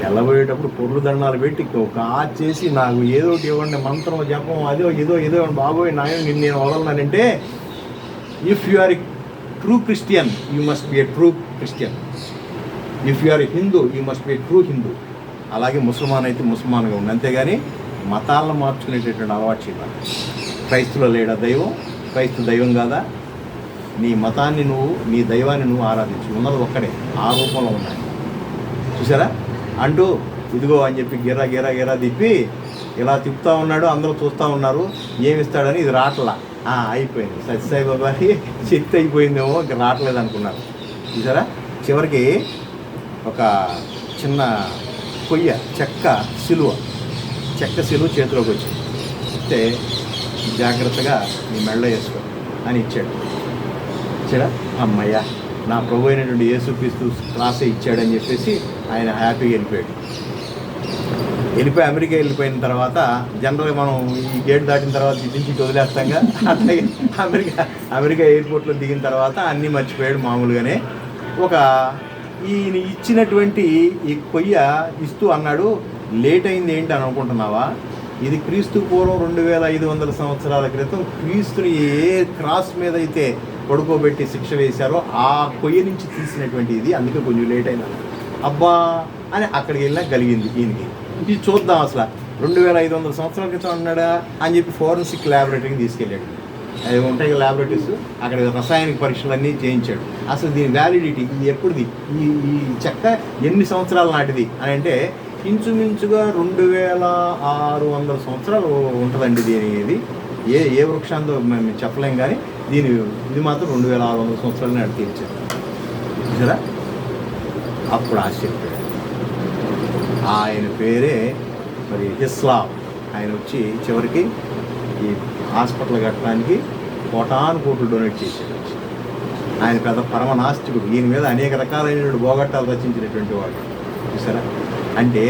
వెళ్ళబోయేటప్పుడు పొర్లు దండాలు పెట్టి ఒక చేసి, నాకు ఏదో ఒకటి ఇవ్వండి, మంత్రం జపం అదో ఏదో బాబోయ్ నాయన నిన్ను నేను వదలనానంటే, if you are a true Christian you must be a true Christian, if you are a Hindu you must be a true Hindu. అలాగే ముసల్మాన్ అయితే ముసల్మాన్గా ఉంది, అంతేగాని మతాలను మార్చుకునేటటువంటి అలవాటు చేయాలి. క్రైస్తులో లేడా దైవం? క్రైస్తవ దైవం కాదా? నీ మతాన్ని నువ్వు, నీ దైవాన్ని నువ్వు ఆరాధించు, ఉన్నది ఒక్కడే, ఆ రూపంలో ఉన్నాయి. చూసారా అంటూ ఇదిగో అని చెప్పి గిరా తిప్పి ఇలా తిప్పుతూ ఉన్నాడు. అందరూ చూస్తూ ఉన్నారు, ఏమిస్తాడని. ఇది రాట్లా, అయిపోయింది, సత్యసాయి బాబాకి శక్తి అయిపోయిందేమో, ఇంకా రావట్లేదు అనుకున్నారు. చూసారా, చివరికి ఒక చిన్న కొయ్య చెక్క సిలువ చేతిలోకి వచ్చింది. ఇస్తే జాగ్రత్తగా నీ మెళ్ళ వేసుకో అని ఇచ్చాడు. అమ్మయ్య, నా ప్రభు అయినటువంటి యేసుక్రీస్తు క్లాసే ఇచ్చాడని చెప్పేసి ఆయన హ్యాపీగా వెళ్ళిపోయి అమెరికా వెళ్ళిపోయిన తర్వాత, జనరల్గా మనం ఈ గేట్ దాటిన తర్వాత ఇటు నుంచి వదిలేస్తాంగా, అట్లాగే అమెరికా ఎయిర్పోర్ట్లో దిగిన తర్వాత అన్నీ మర్చిపోయాడు మామూలుగానే. ఈయన ఇచ్చినటువంటి ఈ కొయ్య ఇస్తూ అన్నాడు, లేట్ అయింది ఏంటి అని అనుకుంటున్నావా, ఇది క్రీస్తు పూర్వం 2500 సంవత్సరాల క్రితం క్రీస్తుని ఏ క్రాస్ మీద అయితే పడుకోబెట్టి శిక్ష వేశారో ఆ కొయ్య నుంచి తీసినటువంటి ఇది, అందుకే కొంచెం లేట్ అయినా. అబ్బా అని అక్కడికి వెళ్ళా కలిగింది ఈయనకి. ఇది చూద్దాం అసలు 2500 సంవత్సరాల క్రితం అన్నాడా అని చెప్పి ఫోరెన్సిక్ ల్యాబొరేటరీకి తీసుకెళ్ళాడు. అవి ఉంటాయి ల్యాబొరేటరీస్, అక్కడ రసాయనిక పరీక్షలన్నీ చేయించాడు. అసలు దీని వ్యాలిడిటీ, ఇది ఎప్పుడుది, ఈ చెక్క ఎన్ని సంవత్సరాల నాటిది అని అంటే ఇంచుమించుగా 2600 సంవత్సరాలు ఉంటుందండి దీని. ఏ వృక్షాంతో మేము చెప్పలేం, కానీ ఇది మాత్రం 2600 సంవత్సరాలు నాటి తీర్చారు. చూసారా, అప్పుడు ఆశ్చర్యపోయాడు. ఆయన పేరే మరి ఇస్లాం. ఆయన వచ్చి చివరికి ఈ హాస్పిటల్ కట్టడానికి కోట్లు డొనేట్ చేశాడు. ఆయన పెద్ద పరమ నాస్తికుడు. ఈయన మీద అనేక రకాలైనటువంటి భోగట్టాలు రచించినటువంటి వాడు. చూసారా, అంటే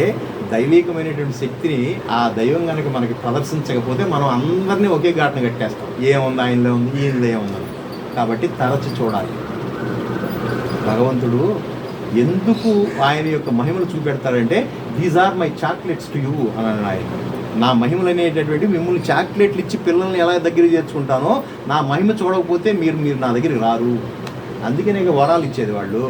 దైవికమైనటువంటి శక్తిని ఆ దైవం కనుక మనకి ప్రదర్శించకపోతే మనం అందరినీ ఒకే ఘాటన కట్టేస్తాం. ఏముంది ఆయనలో ఉంది, ఈయనలో ఏముందని. కాబట్టి తరచి చూడాలి. భగవంతుడు ఎందుకు ఆయన యొక్క మహిమలు చూపెడతాడంటే, these are my chocolates to you అని అన్నాడు ఆయన. నా మహిమలు అనేటటువంటి మిమ్మల్ని చాక్లెట్లు ఇచ్చి పిల్లల్ని ఎలా దగ్గరికి చేర్చుకుంటానో, నా మహిమ చూడకపోతే మీరు నా దగ్గరికి రారు. అందుకనే వరాలు ఇచ్చేది వాళ్ళు.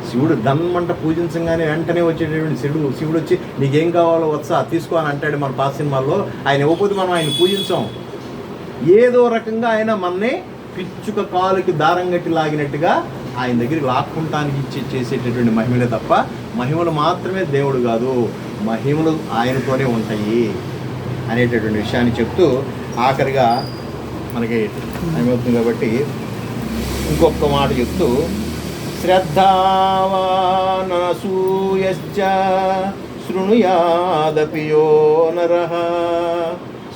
శివుడు ధన్మంట పూజించగానే వెంటనే వచ్చేటటువంటి శివుడు వచ్చి నీకేం కావాలో వచ్చా తీసుకో అని అంటాడు మన పాత సినిమాల్లో. ఆయన ఇవ్వకపోతే మనం ఆయన పూజించాం. ఏదో రకంగా ఆయన మనని పిచ్చుక కాలుకి దారం కట్టి లాగినట్టుగా ఆయన దగ్గరికి లాక్కుంటానికి చేసేటటువంటి మహిమలే తప్ప, మహిమలు మాత్రమే దేవుడు కాదు, మహిమలు ఆయనతోనే ఉంటాయి అనేటటువంటి విషయాన్ని చెప్తూ ఆఖరిగా మనకి ఏమవుతుంది కాబట్టి ఇంకొక మాట చెప్తూ, శ్రద్ధావానసూయశ్చ శృణుయాదపి యో నరః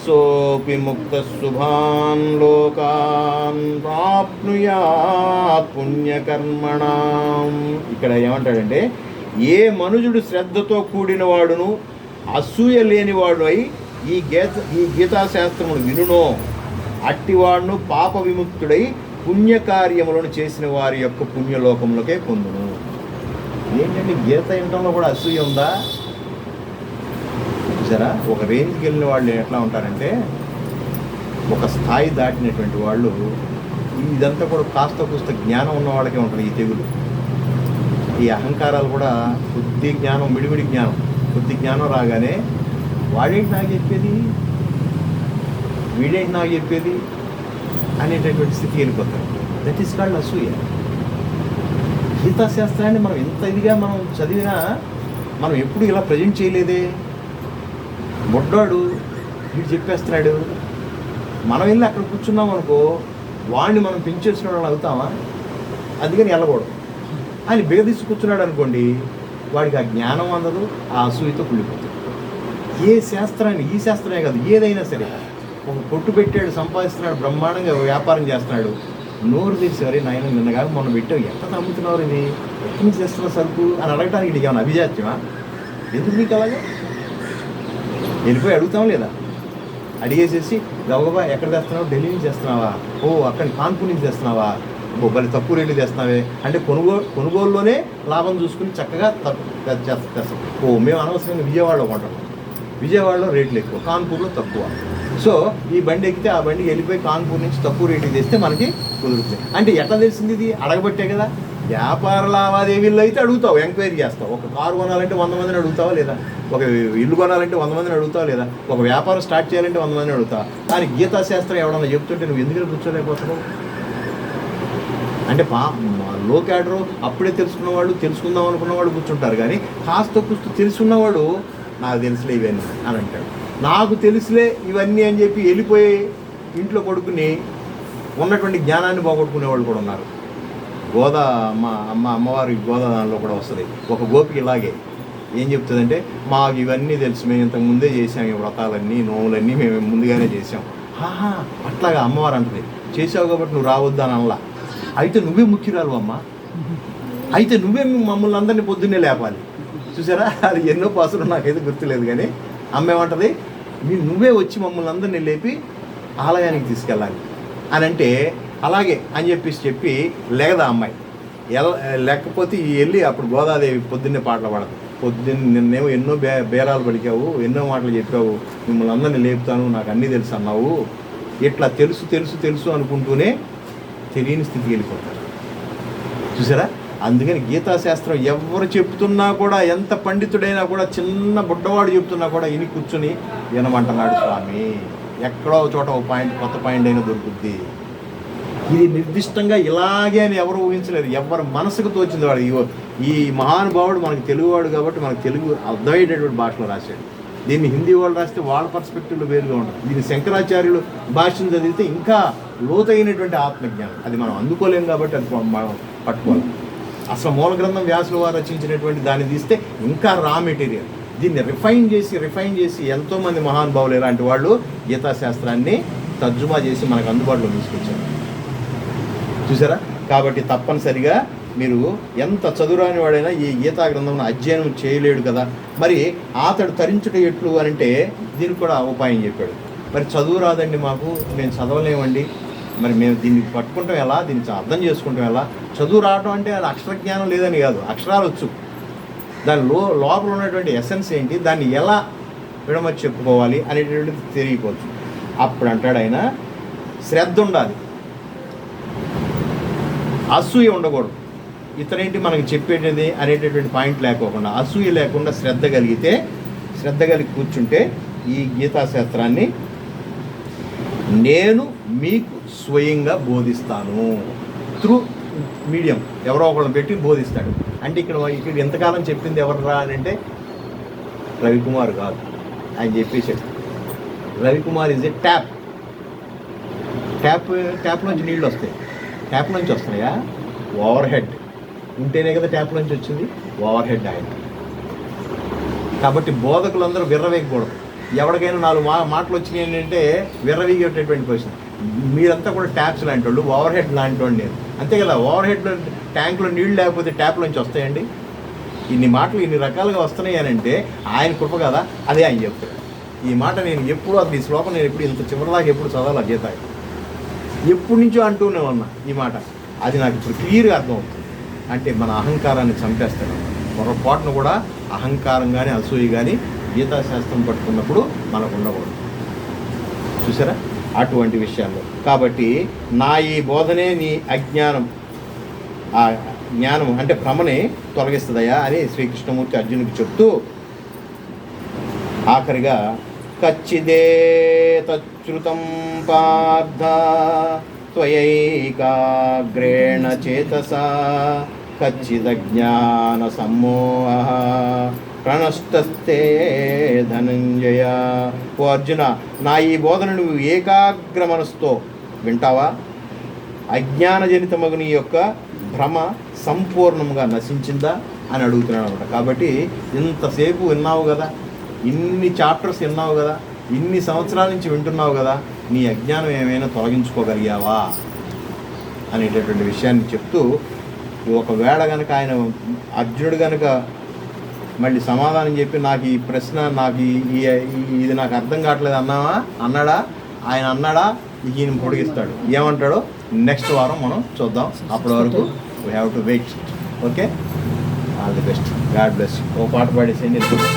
సోపి ముక్త శుభాన్ లోకాన్ ప్రాప్నుయాత్ పుణ్యకర్మణాం. ఇక్కడ ఏమంటాడంటే, ఏ మనుజుడు శ్రద్ధతో కూడిన వాడును అసూయ లేనివాడు అయి ఈ గీతాశాస్త్రమును వినునో అట్టివాడును పాప విముక్తుడై పుణ్యకార్యములను చేసిన వారి యొక్క పుణ్యలోకంలోకే పొందును. ఏంటంటే గీత వినటంలో కూడా అసూయ ఉందా? చూసారా, ఒక రేంజ్కి వెళ్ళిన వాళ్ళు ఎట్లా ఉంటారంటే, ఒక స్థాయి దాటినటువంటి వాళ్ళు, ఇదంతా కూడా కాస్త జ్ఞానం ఉన్న వాళ్ళకే ఉంటుంది ఈ తెగులు. ఈ అహంకారాలు కూడా కొద్ది జ్ఞానం, మిడిమిడి జ్ఞానం, కొద్ది జ్ఞానం రాగానే వాడేంటి నాకు చెప్పేది, వీడేంటి నాకు చెప్పేది అనేటటువంటి స్థితి వెళ్ళిపోతారు. దట్ ఈస్ కాల్డ్ అసూయ. గీతాశాస్త్రాన్ని మనం ఎంత ఇదిగా మనం చదివినా మనం ఎప్పుడు ఇలా ప్రజెంట్ చేయలేదే. బొడ్డాడు వీడు చెప్పేస్తున్నాడు, మనం వెళ్ళి అక్కడ కూర్చున్నాం అనుకో, వాడిని మనం పెంచేసిన వాళ్ళు అవుతామా? అందుకని వెళ్ళకూడదు. ఆయన బిగదీసి కూర్చున్నాడు అనుకోండి, వాడికి ఆ జ్ఞానం అందదు, ఆ అసూయతో కుళ్ళిపోతుంది. ఏ శాస్త్రాన్ని, ఈ శాస్త్రమే కాదు ఏదైనా సరే, ఒక కొట్టు పెట్టాడు, సంపాదిస్తున్నాడు, బ్రహ్మాండంగా వ్యాపారం చేస్తున్నాడు, నోరు తీసి సరే నాయన నిన్నగా మొన్న పెట్టావు, ఎంత అమ్ముతున్నారు, ఇది ఎక్కడి నుంచి తెస్తున్న సరుకు అని అడగటానికి ఇది ఏమైనా అభిజాత్యమా? ఎందుకు నీకు అలాగా? వెళ్ళిపోయి అడుగుతాం లేదా? అడిగేసేసి గబగబా ఎక్కడ తెస్తున్నావు, ఢిల్లీ నుంచి తెస్తున్నావా, ఓ అక్కడ కాన్పూర్ నుంచి తెస్తున్నావా, బొబ్బలి తక్కువ రేట్లు తెస్తున్నావే అంటే కొనుగోలులోనే లాభం చూసుకుని చక్కగా తెస్తాం. ఓ మేము అనవసరంగా విజయవాడలో కొంటాం, విజయవాడలో రేట్లు ఎక్కువ, కాన్పూర్లో తక్కువ. సో ఈ బండి ఎక్కితే ఆ బండికి వెళ్ళిపోయి కాన్పూర్ నుంచి తక్కువ రేటుకి తెస్తే మనకి కుదురుతుంది. అంటే ఎట్లా తెలిసింది? ఇది అడగబట్టే కదా. వ్యాపార లావాదేవీల్లో అయితే అడుగుతావు, ఎంక్వైరీ చేస్తావు. ఒక కారు కొనాలంటే 100 మందిని అడుగుతావా లేదా? ఒక ఇల్లు కొనాలంటే 100 మందిని అడుగుతావా లేదా? ఒక వ్యాపారం స్టార్ట్ చేయాలంటే 100 మందిని అడుగుతావా? కానీ గీతాశాస్త్రం ఎవడన్నా చెప్తుంటే నువ్వు ఎందుకు కూర్చోలేకపోతున్నావు? అంటే లో క్యాడరు అప్పుడే తెలుసుకున్నవాడు, తెలుసుకుందాం అనుకున్నవాడు కూర్చుంటారు, కానీ కాస్త కూస్తూ తెలుసున్నవాడు నాకు తెలుసులే ఇవన్నీ అని అంటాడు. నాకు తెలుసులే ఇవన్నీ అని చెప్పి వెళ్ళిపోయి ఇంట్లో పడుకుని ఉన్నటువంటి జ్ఞానాన్ని పోగొట్టుకునే వాళ్ళు కూడా ఉన్నారు. అమ్మవారి గోదా దానిలో కూడా వస్తుంది. ఒక గోపిక ఇలాగే ఏం చెప్తుందంటే, మాకు ఇవన్నీ తెలుసు, మేము ఇంతకు ముందే చేసాం, ఈ వ్రతాలన్నీ నోములన్నీ మేము ముందుగానే చేసాం. ఆహా అట్లాగా అమ్మవారు అంటుంది, చేసావు కాబట్టి నువ్వు రావద్దు అని అనలా. అయితే నువ్వే ముఖ్యురాలు అమ్మ, అయితే నువ్వే మమ్మల్ని అందరినీ పొద్దున్నే లేపాలి. చూసారా, అది ఎన్నో పాసులు నాకైతే గుర్తులేదు, కానీ అమ్మ ఏమంటుంది, నువ్వే వచ్చి మమ్మల్ని అందరినీ లేపి ఆలయానికి తీసుకెళ్ళాలి అని అంటే, అలాగే అని చెప్పి లేగదా అమ్మాయి. లేకపోతే వెళ్ళి అప్పుడు గోదాదేవి పొద్దున్నే పాటలు పాడదు. నిన్నేమో ఎన్నో బేరాలు పలికావు, ఎన్నో మాటలు చెప్పావు, మిమ్మల్ని అందరినీ లేపుతాను, నాకు అన్నీ తెలుసు అన్నావు. ఇట్లా తెలుసు తెలుసు తెలుసు అనుకుంటూనే తెలియని స్థితికి వెళ్ళిపోతారు. చూసారా, అందుకని గీతాశాస్త్రం ఎవరు చెప్తున్నా కూడా, ఎంత పండితుడైనా కూడా, చిన్న బుడ్డవాడు చెప్తున్నా కూడా ఇని కూర్చొని వినమంటున్నాడు స్వామి. ఎక్కడో చోట ఒక పాయింట్, కొత్త పాయింట్ అయినా దొరుకుద్ది. ఇది నిర్దిష్టంగా ఇలాగే అని ఎవరు ఊహించలేరు. ఎవరు మనసుకు తోచింది వాడు. ఈ మహానుభావుడు మనకు తెలుగువాడు కాబట్టి మనకు తెలుగు అర్థమయ్యేటటువంటి భాషలో రాశాడు. దీన్ని హిందీ వాళ్ళు రాస్తే వాళ్ళ పర్స్పెక్టివ్లో వేరుగా ఉంటుంది. దీన్ని శంకరాచార్యులు భాషను చదివితే ఇంకా లోతైనటువంటి ఆత్మజ్ఞానం, అది మనం అందుకోలేం కాబట్టి అది మనం పట్టుకోవాలి. అసలు మూల గ్రంథం వ్యాసుల వారు రచించినటువంటి దాన్ని తీస్తే ఇంకా రా మెటీరియల్. దీన్ని రిఫైన్ చేసి ఎంతోమంది మహానుభావులు ఇలాంటి వాళ్ళు గీతాశాస్త్రాన్ని తర్జుమా చేసి మనకు అందుబాటులో తీసుకొచ్చారు. చూసారా, కాబట్టి తప్పనిసరిగా మీరు ఎంత చదువురాని వాడైనా ఈ గీతా గ్రంథంలో అధ్యయనం చేయలేడు కదా. మరి అతడు తరించుట ఎట్లు అని అంటే దీనికి కూడా ఉపాయం చెప్పాడు. మరి చదువు రాదండి మాకు, మేము చదవలేమండి, మరి మేము దీన్ని పట్టుకుంటాం ఎలా, దీన్ని అర్థం చేసుకుంటాం ఎలా? చదువు రావడం అంటే అది అక్షర జ్ఞానం లేదని కాదు, అక్షరాలు వచ్చు, దాని లోపల ఉన్నటువంటి ఎసెన్స్ ఏంటి, దాన్ని ఎలా విడమర్చి చెప్పుకోవాలి అనేటువంటిది తెలియకపోవచ్చు. అప్పుడు అంటాడు ఆయన, శ్రద్ధ ఉండాలి, అసూయ ఉండకూడదు. ఇతరేంటి మనకి చెప్పేది అనేటటువంటి పాయింట్ లేకోకుండా, అసూయ లేకుండా శ్రద్ధ కలిగి కూర్చుంటే ఈ గీతాశాస్త్రాన్ని నేను మీకు స్వయంగా బోధిస్తాను. త్రూ మీడియం ఎవరో ఒకళ్ళని పెట్టి బోధిస్తాడు. అంటే ఇక్కడ ఎంతకాలం చెప్పింది ఎవర్రా అని అంటే రవికుమార్ కాదు, ఆయన చెప్పేసాడు. రవికుమార్ ఈజ్ ఏ ట్యాప్లోంచి నీళ్ళు వస్తాయి. ట్యాప్ నుంచి వస్తున్నాయా? ఓవర్ హెడ్ ఉంటేనే కదా ట్యాప్ నుంచి వచ్చింది. ఓవర్ హెడ్ ఆయన. కాబట్టి బోధకులందరూ విర్రవేయకూడదు. ఎవరికైనా 4 మాటలు వచ్చినాయి ఏంటంటే విర్రవీగేటటువంటి క్వశ్చన్. మీరంతా కూడా ట్యాప్స్ లాంటి వాళ్ళు, ఓవర్ హెడ్ లాంటి వాడు నేను, అంతే కదా. ఓవర్ హెడ్లో ట్యాంకులో నీళ్ళు లేకపోతే ట్యాప్ నుంచి వస్తాయండి? ఇన్ని మాటలు ఇన్ని రకాలుగా వస్తున్నాయి అని అంటే ఆయన కృప కదా, అదే ఆయన చెప్తాడు. ఈ మాట నేను ఎప్పుడు, అసలు ఈ శ్లోకం నేను ఎప్పుడు ఇంత చివరిలాగా ఎప్పుడు చదవాలి గీత, ఎప్పటి నుంచో అంటూనే ఉన్నా ఈ మాట. అది నాకు ఇప్పుడు క్లియర్గా అర్థమవుతుంది. అంటే మన అహంకారాన్ని చంపేస్తాడు. పొరపాటును కూడా అహంకారం కానీ అసూయ కానీ గీతాశాస్త్రం పట్టుకున్నప్పుడు మనకు ఉండకూడదు. చూసారా, అటువంటి విషయాల్లో. కాబట్టి నా ఈ బోధనే నీ అజ్ఞానం, ఆ జ్ఞానం అంటే భ్రమని తొలగిస్తుందయా అని శ్రీకృష్ణమూర్తి అర్జునుడికి చెప్తూ ఆఖరిగా కచ్చిదే తచ్చుతం పార్థ త్వయైకాగ్రేణ చేతసా ఖచ్చిత జ్ఞాన సమ్మోహ ప్రణష్టస్తే ధనంజయ. ఓ అర్జున, నా ఈ బోధన నువ్వు ఏకాగ్ర మనసుతో వింటావా? అజ్ఞానజనితమగు నీ యొక్క భ్రమ సంపూర్ణంగా నశించిందా అని అడుగుతున్నాను అనమాట. కాబట్టి ఇంతసేపు విన్నావు కదా, ఇన్ని చాప్టర్స్ విన్నావు కదా, ఇన్ని సంవత్సరాల నుంచి వింటున్నావు కదా, నీ అజ్ఞానం ఏమైనా తొలగించుకోగలిగావా అనేటటువంటి విషయాన్ని చెప్తూ, ఒకవేళ కనుక ఆయన అర్జునుడు కనుక మళ్ళీ సమాధానం చెప్పి నాకు ఈ ప్రశ్న ఇది నాకు అర్థం కావట్లేదు అన్నాడా? ఆయన అన్నాడా? ఈయన పొడిగిస్తాడు. ఏమంటాడో నెక్స్ట్ వారం మనం చూద్దాం. అప్పటి వరకు we have to wait. Okay, all the best. God bless. ఓ పాట పాడేసేయండి.